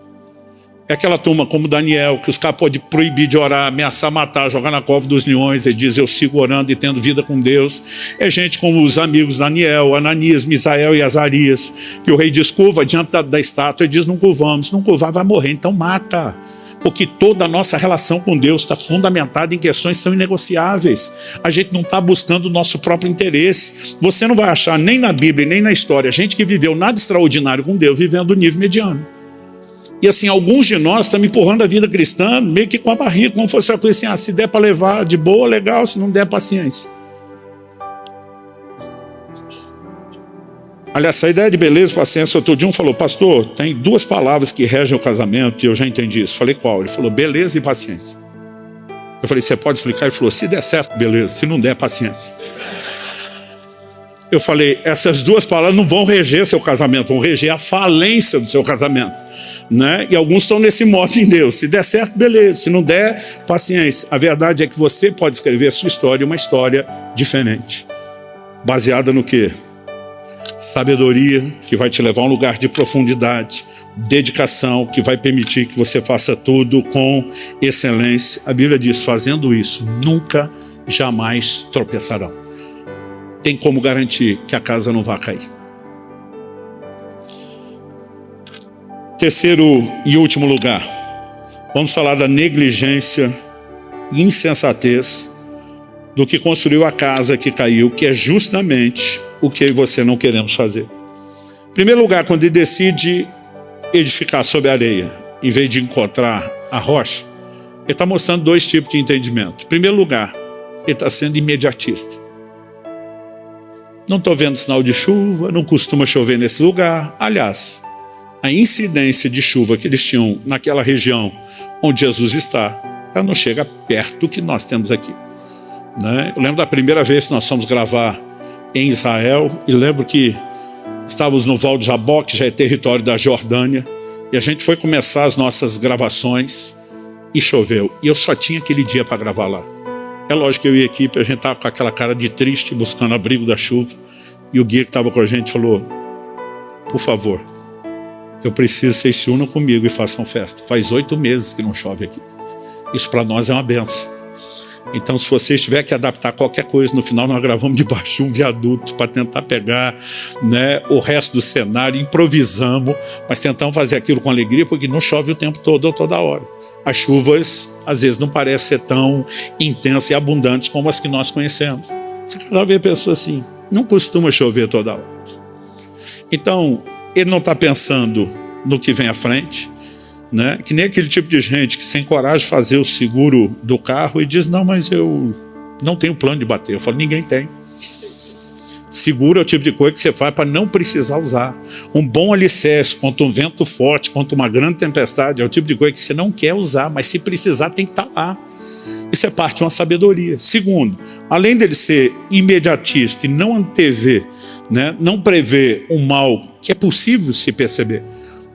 A: É aquela turma como Daniel, que os caras podem proibir de orar, ameaçar matar, jogar na cova dos leões, ele diz: eu sigo orando e tendo vida com Deus. É gente como os amigos Daniel, Ananias, Misael e Azarias, que o rei diz: curva diante da estátua, ele diz: não curvamos, se não curvar vai morrer, então mata. Porque toda a nossa relação com Deus está fundamentada em questões que são inegociáveis. A gente não está buscando o nosso próprio interesse. Você não vai achar nem na Bíblia, nem na história, gente que viveu nada extraordinário com Deus, vivendo o nível mediano. E assim, alguns de nós estamos empurrando a vida cristã meio que com a barriga, como fosse uma coisa assim: se der para levar de boa, legal, se não der, paciência. Aliás, essa ideia de beleza e paciência, outro dia um falou: pastor, tem duas palavras que regem o casamento, e eu já entendi isso. Falei: qual? Ele falou: beleza e paciência. Eu falei: você pode explicar? Ele falou: se der certo, beleza, se não der, paciência. Eu falei, essas duas palavras não vão reger seu casamento, vão reger a falência do seu casamento, né? E alguns estão nesse modo em Deus. Se der certo, beleza. Se não der, paciência. A verdade é que você pode escrever a sua história, uma história diferente. Baseada no quê? Sabedoria, que vai te levar a um lugar de profundidade. Dedicação, que vai permitir que você faça tudo com excelência. A Bíblia diz, fazendo isso, nunca, jamais tropeçarão. Tem como garantir que a casa não vai cair. Terceiro e último lugar, vamos falar da negligência e insensatez do que construiu a casa que caiu, que é justamente o que eu e você não queremos fazer. Em primeiro lugar, quando ele decide edificar sobre a areia, em vez de encontrar a rocha, ele está mostrando dois tipos de entendimento. Em primeiro lugar, ele está sendo imediatista. Não estou vendo sinal de chuva, não costuma chover nesse lugar. Aliás, a incidência de chuva que eles tinham naquela região onde Jesus está, ela não chega perto do que nós temos aqui, né? Eu lembro da primeira vez que nós fomos gravar em Israel, e lembro que estávamos no Val de Jaboque, que já é território da Jordânia, e a gente foi começar as nossas gravações e choveu. E eu só tinha aquele dia para gravar lá. É lógico que eu e a equipe, a gente estava com aquela cara de triste, buscando abrigo da chuva. E o guia que estava com a gente falou, por favor, eu preciso que vocês se unam comigo e façam festa. Faz 8 meses que não chove aqui. Isso para nós é uma benção. Então, se vocês tiverem que adaptar qualquer coisa, no final nós gravamos debaixo de um viaduto para tentar pegar, né, o resto do cenário, improvisamos, mas tentamos fazer aquilo com alegria, porque não chove o tempo todo ou toda hora. As chuvas, às vezes, não parecem ser tão intensas e abundantes como as que nós conhecemos. Você cada vez pessoas assim, não costuma chover toda hora. Então, ele não está pensando no que vem à frente, né? Que nem aquele tipo de gente que sem coragem de fazer o seguro do carro e diz, não, mas eu não tenho plano de bater. Eu falo, ninguém tem. Seguro é o tipo de coisa que você faz para não precisar usar. Um bom alicerce contra um vento forte, contra uma grande tempestade, é o tipo de coisa que você não quer usar, mas se precisar tem que estar lá. Isso é parte de uma sabedoria. Segundo, além dele ser imediatista e não antever, né, não prever um mal que é possível se perceber,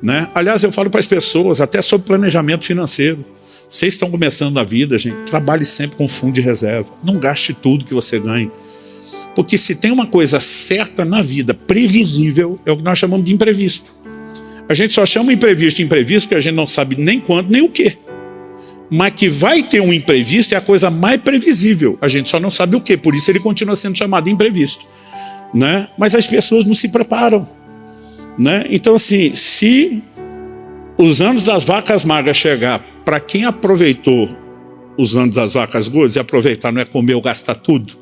A: né? Aliás, eu falo para as pessoas, até sobre planejamento financeiro. Vocês estão começando na vida, gente, trabalhe sempre com fundo de reserva. Não gaste tudo que você ganha. Porque se tem uma coisa certa na vida, previsível, é o que nós chamamos de imprevisto. A gente só chama imprevisto porque a gente não sabe nem quando, nem o quê. Mas que vai ter um imprevisto é a coisa mais previsível. A gente só não sabe o quê, por isso ele continua sendo chamado de imprevisto, né? Mas as pessoas não se preparam, né? Então, assim, se os anos das vacas magras chegar, para quem aproveitou os anos das vacas gordas, e aproveitar não é comer ou gastar tudo,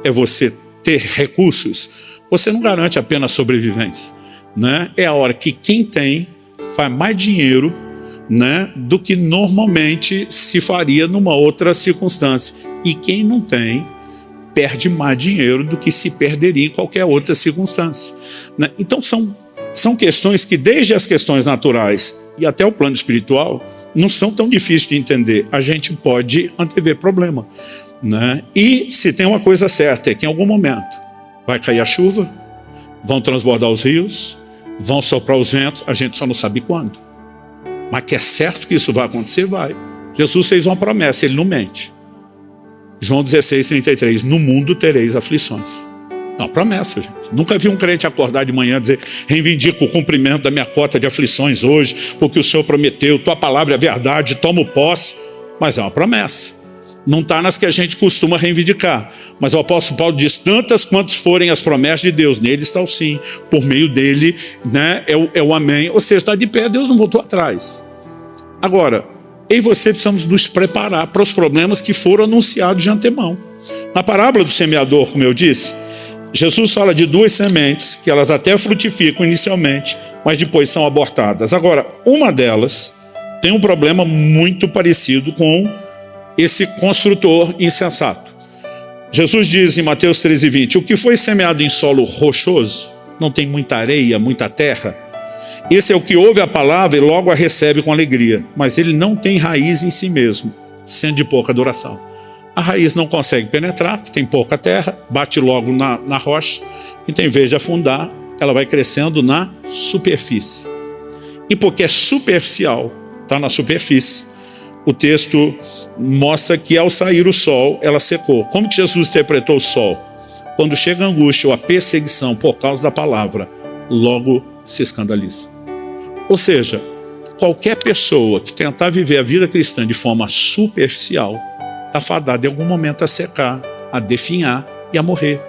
A: é você ter recursos, você não garante apenas sobrevivência, né? É a hora que quem tem faz mais dinheiro, né, do que normalmente se faria numa outra circunstância. E quem não tem, perde mais dinheiro do que se perderia em qualquer outra circunstância, né? Então são questões que, desde as questões naturais e até o plano espiritual, não são tão difíceis de entender. A gente pode antever problema, né? E se tem uma coisa certa, é que em algum momento vai cair a chuva, vão transbordar os rios, vão soprar os ventos, a gente só não sabe quando. Mas que é certo que isso vai acontecer, vai. Jesus fez uma promessa, ele não mente. João 16:33, no mundo tereis aflições. É uma promessa, gente. Nunca vi um crente acordar de manhã e dizer, reivindico o cumprimento da minha cota de aflições hoje, porque o Senhor prometeu, tua palavra é verdade, tomo posse. Mas é uma promessa. Não está nas que a gente costuma reivindicar. Mas o apóstolo Paulo diz, tantas quantas forem as promessas de Deus, nele está o sim, por meio dele, né, é o amém. Ou seja, está de pé, Deus não voltou atrás. Agora, eu e você precisamos nos preparar para os problemas que foram anunciados de antemão. Na parábola do semeador, como eu disse, Jesus fala de 2 sementes, que elas até frutificam inicialmente, mas depois são abortadas. Agora, uma delas tem um problema muito parecido com esse construtor insensato. Jesus diz em Mateus 13:20, o que foi semeado em solo rochoso, não tem muita areia, muita terra, esse é o que ouve a palavra e logo a recebe com alegria, mas ele não tem raiz em si mesmo, sendo de pouca duração. A raiz não consegue penetrar, tem pouca terra, bate logo na rocha, então em vez de afundar, ela vai crescendo na superfície. E porque é superficial, está na superfície, o texto mostra que ao sair o sol, ela secou. Como que Jesus interpretou o sol? Quando chega a angústia ou a perseguição por causa da palavra, logo se escandaliza. Ou seja, qualquer pessoa que tentar viver a vida cristã de forma superficial, está fadada em algum momento a secar, a definhar e a morrer.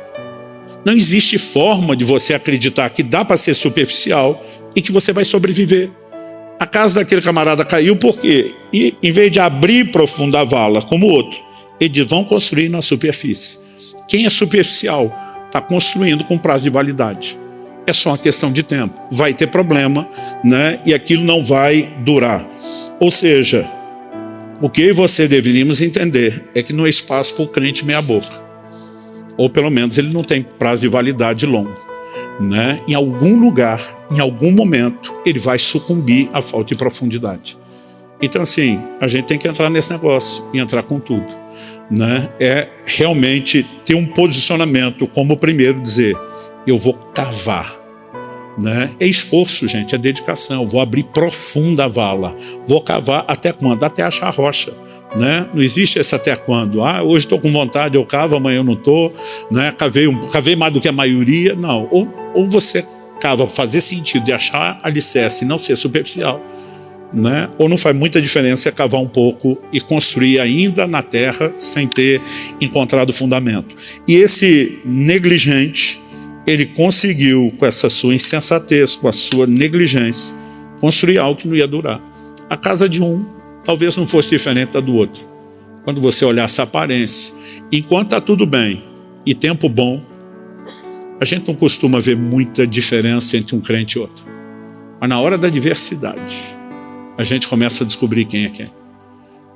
A: Não existe forma de você acreditar que dá para ser superficial e que você vai sobreviver. A casa daquele camarada caiu por quê? E em vez de abrir e aprofundar a vala como o outro, eles vão construir na superfície. Quem é superficial está construindo com prazo de validade. É só uma questão de tempo. Vai ter problema, né? E aquilo não vai durar. Ou seja, o que você deveríamos entender é que não é espaço para o crente meia boca. Ou pelo menos ele não tem prazo de validade longo, né? Em algum lugar, em algum momento, ele vai sucumbir à falta de profundidade. Então assim, a gente tem que entrar nesse negócio e entrar com tudo, né? É realmente ter um posicionamento como primeiro dizer, eu vou cavar, né? É esforço, gente, é dedicação. Eu vou abrir profunda a vala, vou cavar até quando? Até achar a rocha, né? Não existe esse até quando. Hoje estou com vontade, eu cavo, amanhã eu não estou, né? Cavei mais do que a maioria. Não, ou você cava fazer sentido de achar alicerce e não ser superficial, né? Ou não faz muita diferença cavar um pouco e construir ainda na terra sem ter encontrado o fundamento. E esse negligente, ele conseguiu, com essa sua insensatez, com a sua negligência, construir algo que não ia durar. A casa de um talvez não fosse diferente da do outro. Quando você olhar essa aparência, enquanto está tudo bem e tempo bom, a gente não costuma ver muita diferença entre um crente e outro. Mas na hora da adversidade, a gente começa a descobrir quem é quem,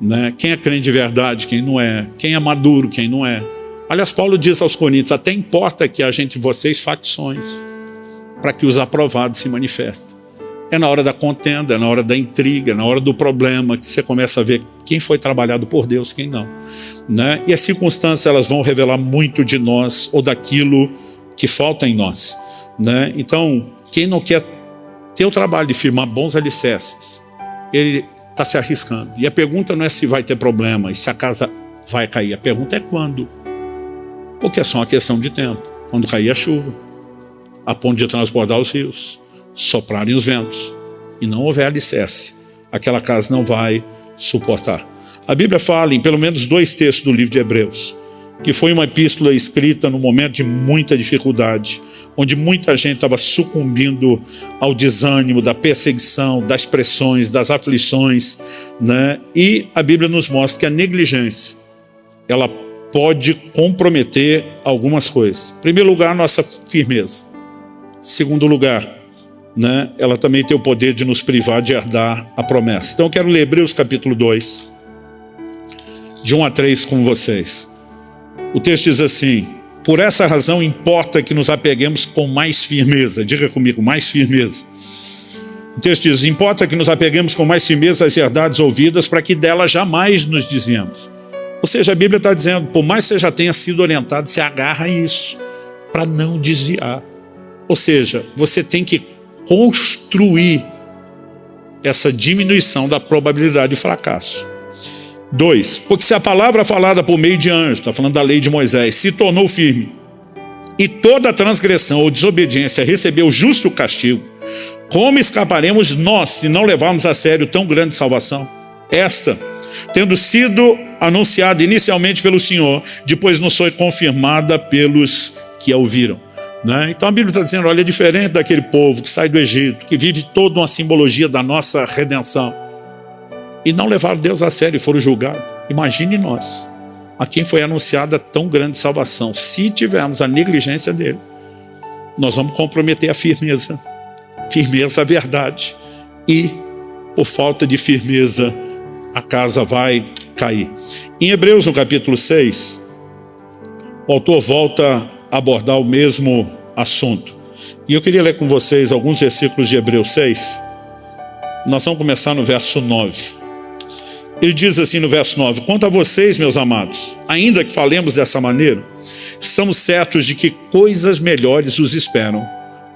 A: né? Quem é crente de verdade, quem não é, quem é maduro, quem não é. Aliás, Paulo diz aos Coríntios, até importa que haja entre vocês facções, para que os aprovados se manifestem. É na hora da contenda, é na hora da intriga, é na hora do problema, que você começa a ver quem foi trabalhado por Deus, quem não, né? E as circunstâncias, elas vão revelar muito de nós, ou daquilo que falta em nós, né? Então, quem não quer ter o trabalho de firmar bons alicerces, ele está se arriscando. E a pergunta não é se vai ter problema, e se a casa vai cair. A pergunta é quando. Porque é só uma questão de tempo. Quando cair a chuva, a ponto de transbordar os rios, soprarem os ventos, e não houver alicerce, aquela casa não vai suportar. A Bíblia fala em pelo menos 2 textos do livro de Hebreus, que foi uma epístola escrita num momento de muita dificuldade, onde muita gente estava sucumbindo ao desânimo, da perseguição, das pressões, das aflições, né? E a Bíblia nos mostra que a negligência, ela pode comprometer algumas coisas. Em primeiro lugar, nossa firmeza. Segundo lugar, né, ela também tem o poder de nos privar de herdar a promessa. Então eu quero ler Hebreus capítulo 2, de 1 a 3 com vocês. O texto diz assim: por essa razão importa que nos apeguemos com mais firmeza. Diga comigo, mais firmeza. O texto diz, importa que nos apeguemos com mais firmeza às verdades ouvidas, para que delas jamais nos desviemos. Ou seja, a Bíblia está dizendo, por mais que você já tenha sido orientado, se agarra a isso, para não desviar. Ou seja, você tem que construir essa diminuição da probabilidade de fracasso. 2, porque se a palavra falada por meio de anjo, está falando da lei de Moisés, se tornou firme, e toda transgressão ou desobediência recebeu justo castigo, como escaparemos nós se não levarmos a sério tão grande salvação? Esta, tendo sido anunciada inicialmente pelo Senhor, depois nos foi confirmada pelos que a ouviram, né? Então a Bíblia está dizendo, olha, é diferente daquele povo que sai do Egito, que vive toda uma simbologia da nossa redenção, e não levaram Deus a sério e foram julgados. Imagine nós, a quem foi anunciada tão grande salvação. Se tivermos a negligência dele, nós vamos comprometer a firmeza, a verdade, e por falta de firmeza a casa vai cair. Em Hebreus, no capítulo 6, o autor volta a abordar o mesmo assunto. E eu queria ler com vocês alguns versículos de Hebreus 6. Nós vamos começar no verso 9. Ele diz assim no verso 9: quanto a vocês, meus amados, ainda que falemos dessa maneira, estamos certos de que coisas melhores os esperam,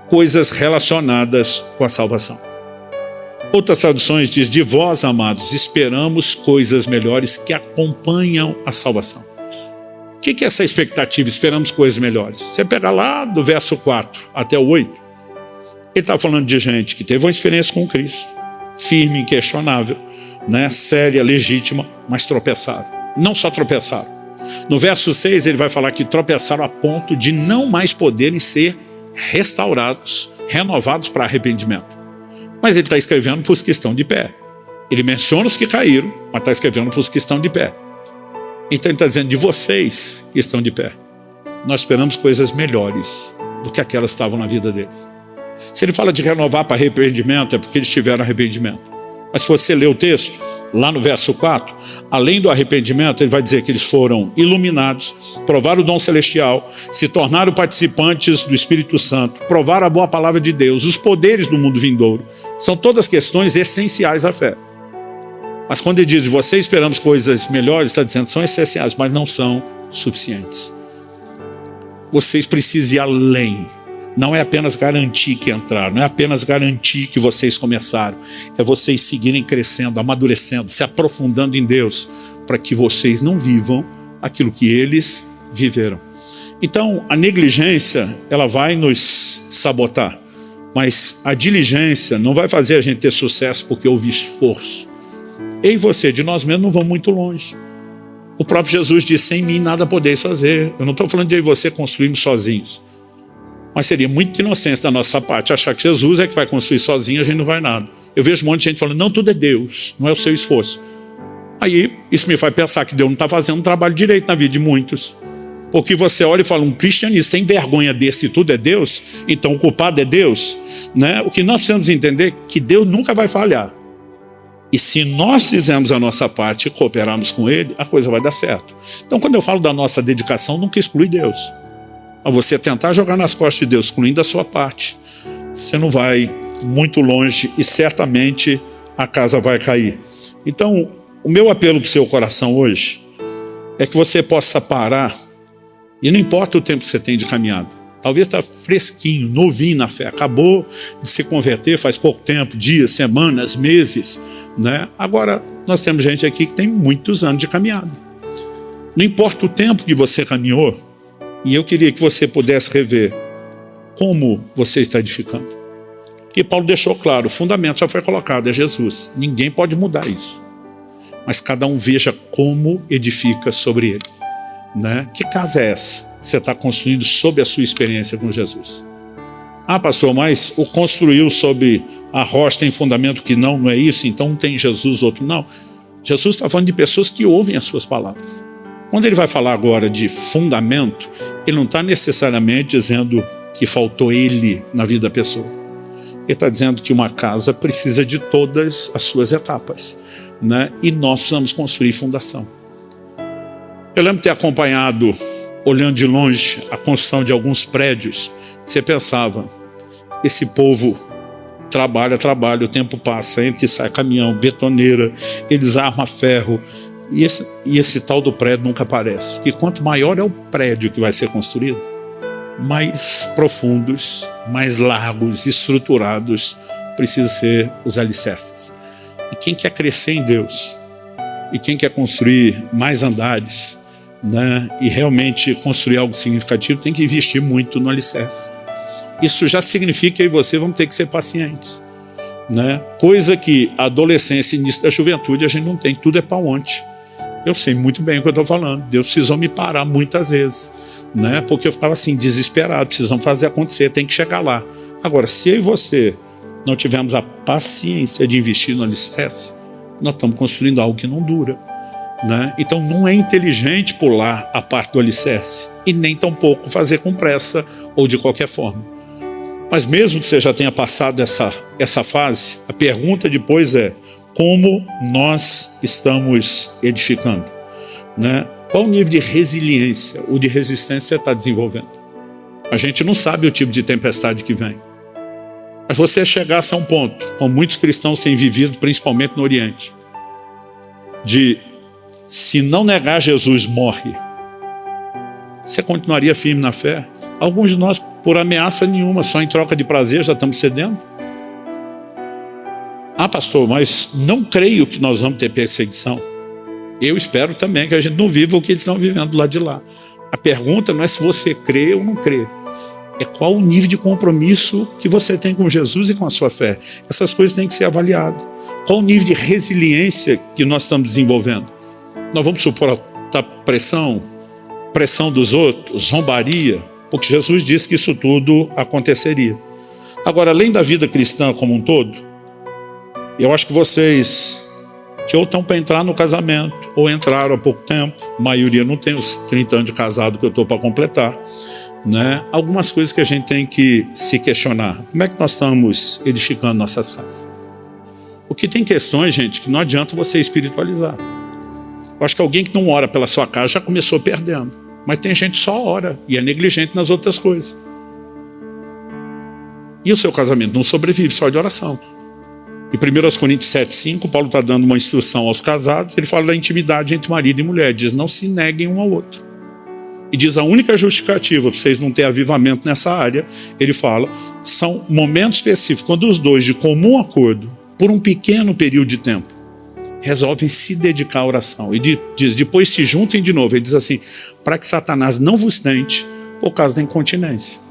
A: coisas relacionadas com a salvação. Outras traduções diz: de vós, amados, esperamos coisas melhores que acompanham a salvação. O que é essa expectativa? Esperamos coisas melhores. Você pega lá do verso 4 até o 8, ele está falando de gente que teve uma experiência com Cristo, firme, inquestionável, né? Séria, legítima, mas tropeçaram. Não só tropeçaram. No verso 6 ele vai falar que tropeçaram a ponto de não mais poderem ser restaurados, renovados para arrependimento. Mas ele está escrevendo para os que estão de pé. Ele menciona os que caíram, mas está escrevendo para os que estão de pé. Então ele está dizendo: de vocês que estão de pé, nós esperamos coisas melhores do que aquelas que estavam na vida deles. Se ele fala de renovar para arrependimento, é porque eles tiveram arrependimento. Mas se você ler o texto, lá no verso 4, além do arrependimento, ele vai dizer que eles foram iluminados, provaram o dom celestial, se tornaram participantes do Espírito Santo, provaram a boa palavra de Deus, os poderes do mundo vindouro. São todas questões essenciais à fé. Mas quando ele diz: de vocês esperamos coisas melhores, está dizendo são essenciais, mas não são suficientes. Vocês precisam ir além. Não é apenas garantir que entraram, não é apenas garantir que vocês começaram. É vocês seguirem crescendo, amadurecendo, se aprofundando em Deus, para que vocês não vivam aquilo que eles viveram. Então, a negligência, ela vai nos sabotar. Mas a diligência não vai fazer a gente ter sucesso porque houve esforço. Eu e você, de nós mesmos, não vamos muito longe. O próprio Jesus disse: sem mim nada podeis fazer. Eu não estou falando de eu e você construirmos sozinhos. Mas seria muito inocência da nossa parte achar que Jesus é que vai construir sozinho, a gente não vai nada. Eu vejo um monte de gente falando: não, tudo é Deus, não é o seu esforço. Aí isso me faz pensar que Deus não está fazendo um trabalho direito na vida de muitos. Porque você olha e fala: um cristianismo sem vergonha desse, tudo é Deus, então o culpado é Deus, né? O que nós precisamos entender é que Deus nunca vai falhar. E se nós fizermos a nossa parte e cooperarmos com Ele, a coisa vai dar certo. Então, quando eu falo da nossa dedicação, nunca exclui Deus. A você tentar jogar nas costas de Deus, excluindo a sua parte, você não vai muito longe e certamente a casa vai cair. Então, o meu apelo para o seu coração hoje é que você possa parar, e não importa o tempo que você tem de caminhada, talvez está fresquinho, novinho na fé, acabou de se converter faz pouco tempo, dias, semanas, meses, né? Agora, nós temos gente aqui que tem muitos anos de caminhada. Não importa o tempo que você caminhou, e eu queria que você pudesse rever como você está edificando. Porque Paulo deixou claro, o fundamento já foi colocado, é Jesus. Ninguém pode mudar isso. Mas cada um veja como edifica sobre ele, né? Que casa é essa que você está construindo sob a sua experiência com Jesus? Ah, pastor, mas o construiu sobre a rocha tem fundamento que não é isso, então um tem Jesus, outro não. Jesus está falando de pessoas que ouvem as suas palavras. Quando ele vai falar agora de fundamento, ele não está necessariamente dizendo que faltou ele na vida da pessoa. Ele está dizendo que uma casa precisa de todas as suas etapas, né? E nós precisamos construir fundação. Eu lembro de ter acompanhado, olhando de longe, a construção de alguns prédios. Você pensava: esse povo trabalha, o tempo passa, entra e sai caminhão, betoneira, eles armam ferro. E esse tal do prédio nunca aparece. Porque quanto maior é o prédio que vai ser construído, mais profundos, mais largos, estruturados precisam ser os alicerces. E quem quer crescer em Deus, e quem quer construir mais andares, né, e realmente construir algo significativo, tem que investir muito no alicerce. Isso já significa que eu e você vamos ter que ser pacientes, né? Coisa que a adolescência e início da juventude a gente não tem, tudo é para ontem. Eu sei muito bem o que eu estou falando. Deus precisou me parar muitas vezes, né? Porque eu ficava assim, desesperado. Precisamos fazer acontecer, tem que chegar lá. Agora, se eu e você não tivermos a paciência de investir no alicerce, nós estamos construindo algo que não dura, né? Então não é inteligente pular a parte do alicerce e nem tampouco fazer com pressa ou de qualquer forma. Mas mesmo que você já tenha passado essa fase, a pergunta depois é: como nós estamos edificando, né? Qual o nível de resiliência ou de resistência você está desenvolvendo? A gente não sabe o tipo de tempestade que vem. Mas você chegasse a um ponto, como muitos cristãos têm vivido, principalmente no Oriente, de se não negar Jesus, morre, você continuaria firme na fé? Alguns de nós, por ameaça nenhuma, só em troca de prazer, já estamos cedendo. Ah, pastor, mas não creio que nós vamos ter perseguição. Eu espero também que a gente não viva o que eles estão vivendo do lado de lá. A pergunta não é se você crê ou não crê. É qual o nível de compromisso que você tem com Jesus e com a sua fé. Essas coisas têm que ser avaliadas. Qual o nível de resiliência que nós estamos desenvolvendo? Nós vamos suportar pressão dos outros, zombaria, porque Jesus disse que isso tudo aconteceria. Agora, além da vida cristã como um todo, eu acho que vocês que ou estão para entrar no casamento, ou entraram há pouco tempo, a maioria não tem os 30 anos de casado que eu estou para completar, né? Algumas coisas que a gente tem que se questionar. Como é que nós estamos edificando nossas casas? Porque tem questões, gente, que não adianta você espiritualizar. Eu acho que alguém que não ora pela sua casa já começou perdendo. Mas tem gente que só ora e é negligente nas outras coisas. E o seu casamento não sobrevive só de oração. Em 1 Coríntios 7,5, Paulo está dando uma instrução aos casados. Ele fala da intimidade entre marido e mulher. Diz, não se neguem um ao outro. E diz, a única justificativa para vocês não terem avivamento nessa área, ele fala, são momentos específicos, quando os dois, de comum acordo, por um pequeno período de tempo, resolvem se dedicar à oração. E diz, depois se juntem de novo. Ele diz assim, para que Satanás não vos tente por causa da incontinência.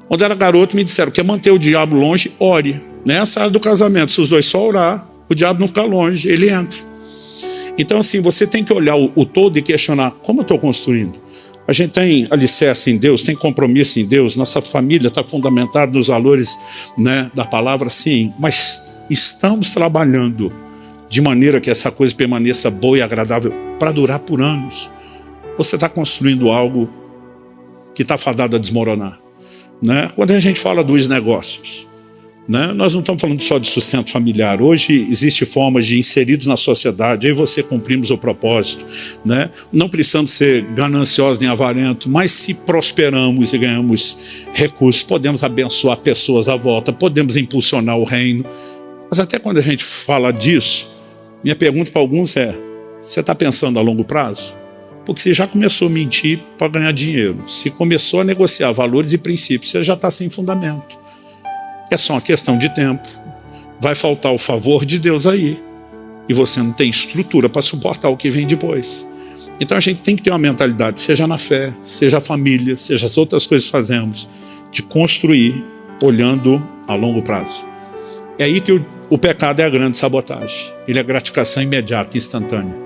A: Quando era garoto, me disseram, quer manter o diabo longe, ore. Nessa área do casamento, se os dois só orar, o diabo não fica longe, ele entra. Então assim, você tem que olhar o todo e questionar, como eu estou construindo? A gente tem alicerce em Deus, tem compromisso em Deus, nossa família está fundamentada nos valores, né, da palavra, sim, mas estamos trabalhando de maneira que essa coisa permaneça boa e agradável para durar por anos. Você está construindo algo que está fadado a desmoronar, né? Quando a gente fala dos negócios, né, nós não estamos falando só de sustento familiar. Hoje existe formas de inseridos na sociedade, aí você cumprimos o propósito, né? Não precisamos ser gananciosos nem avarentos, mas se prosperamos e ganhamos recursos, podemos abençoar pessoas à volta, podemos impulsionar o reino. Mas até quando a gente fala disso, minha pergunta para alguns é, você está pensando a longo prazo? Porque você já começou a mentir para ganhar dinheiro, se começou a negociar valores e princípios, você já está sem fundamento. É só uma questão de tempo. Vai faltar o favor de Deus aí. E você não tem estrutura para suportar o que vem depois. Então a gente tem que ter uma mentalidade, seja na fé, seja a família, seja as outras coisas que fazemos, de construir olhando a longo prazo. É aí que o pecado é a grande sabotagem. Ele é gratificação imediata, instantânea.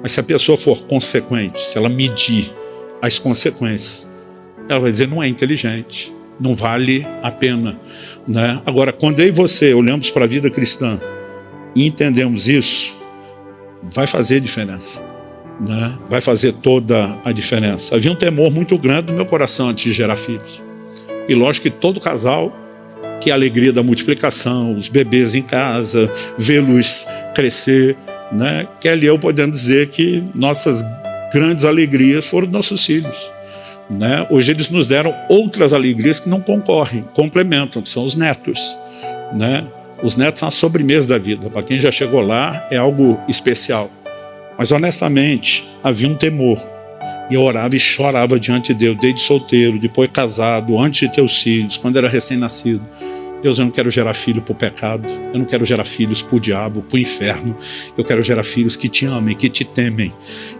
A: Mas se a pessoa for consequente, se ela medir as consequências, ela vai dizer, não é inteligente, não vale a pena, né? Agora, quando eu e você olhamos para a vida cristã e entendemos isso, vai fazer diferença, né? Vai fazer toda a diferença. Havia um temor muito grande no meu coração antes de gerar filhos. E lógico que todo casal, que é a alegria da multiplicação, os bebês em casa, vê-los crescer, né? Kelly e eu podemos dizer que nossas grandes alegrias foram nossos filhos, né? Hoje eles nos deram outras alegrias que não concorrem, complementam, que são os netos, né? Os netos são a sobremesa da vida. Para quem já chegou lá, é algo especial. Mas honestamente, havia um temor. E eu orava e chorava diante de Deus, desde solteiro, depois casado, antes de ter os filhos, quando era recém-nascido. Deus, eu não quero gerar filho para o pecado, eu não quero gerar filhos para o diabo, para o inferno. Eu quero gerar filhos que te amem, que te temem,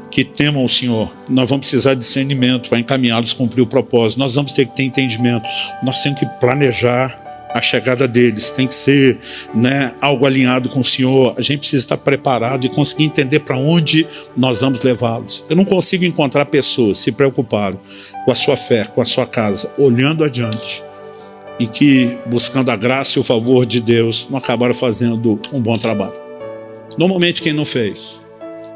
A: que temam o Senhor. Nós vamos precisar de discernimento para encaminhá-los a cumprir o propósito. Nós vamos ter que ter entendimento. Nós temos que planejar a chegada deles. Tem que ser, né, algo alinhado com o Senhor. A gente precisa estar preparado e conseguir entender para onde nós vamos levá-los. Eu não consigo encontrar pessoas que se preocuparam com a sua fé, com a sua casa, olhando adiante, e que, buscando a graça e o favor de Deus, não acabaram fazendo um bom trabalho. Normalmente quem não fez,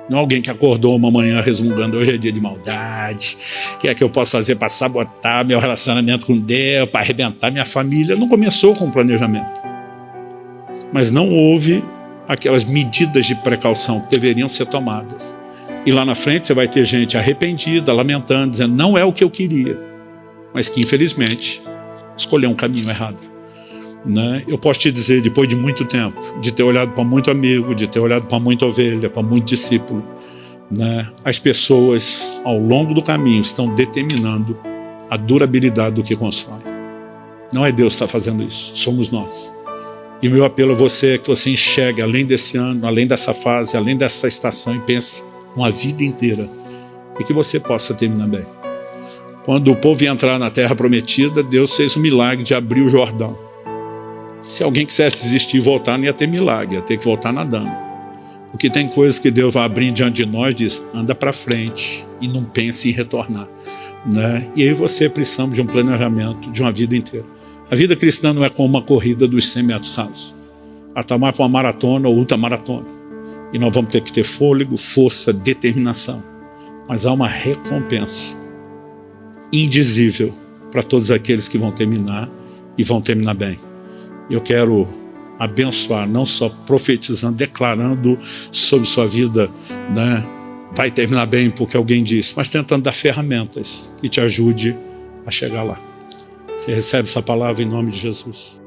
A: não é alguém que acordou uma manhã resmungando, hoje é dia de maldade, o que é que eu posso fazer para sabotar meu relacionamento com Deus, para arrebentar minha família. Não começou com planejamento. Mas não houve aquelas medidas de precaução que deveriam ser tomadas. E lá na frente você vai ter gente arrependida, lamentando, dizendo, não é o que eu queria, mas que infelizmente escolheu um caminho errado, né? Eu posso te dizer, depois de muito tempo, de ter olhado para muito amigo, de ter olhado para muita ovelha, para muito discípulo, né? As pessoas ao longo do caminho estão determinando a durabilidade do que constrói. Não é Deus que está fazendo isso, somos nós. E o meu apelo a você é que você enxergue além desse ano, além dessa fase, além dessa estação, e pense uma vida inteira e que você possa terminar bem. Quando o povo ia entrar na terra prometida, Deus fez o milagre de abrir o Jordão. Se alguém quisesse desistir e voltar, não ia ter milagre, ia ter que voltar nadando. Porque tem coisas que Deus vai abrir diante de nós e diz, anda para frente e não pense em retornar, né? E aí você precisa de um planejamento de uma vida inteira. A vida cristã não é como uma corrida dos 100 metros rasos. Ela está mais para uma maratona ou ultramaratona. E nós vamos ter que ter fôlego, força, determinação. Mas há uma recompensa indizível para todos aqueles que vão terminar e vão terminar bem. Eu quero abençoar, não só profetizando, declarando sobre sua vida, né? Vai terminar bem porque alguém disse, mas tentando dar ferramentas que te ajude a chegar lá. Você recebe essa palavra em nome de Jesus.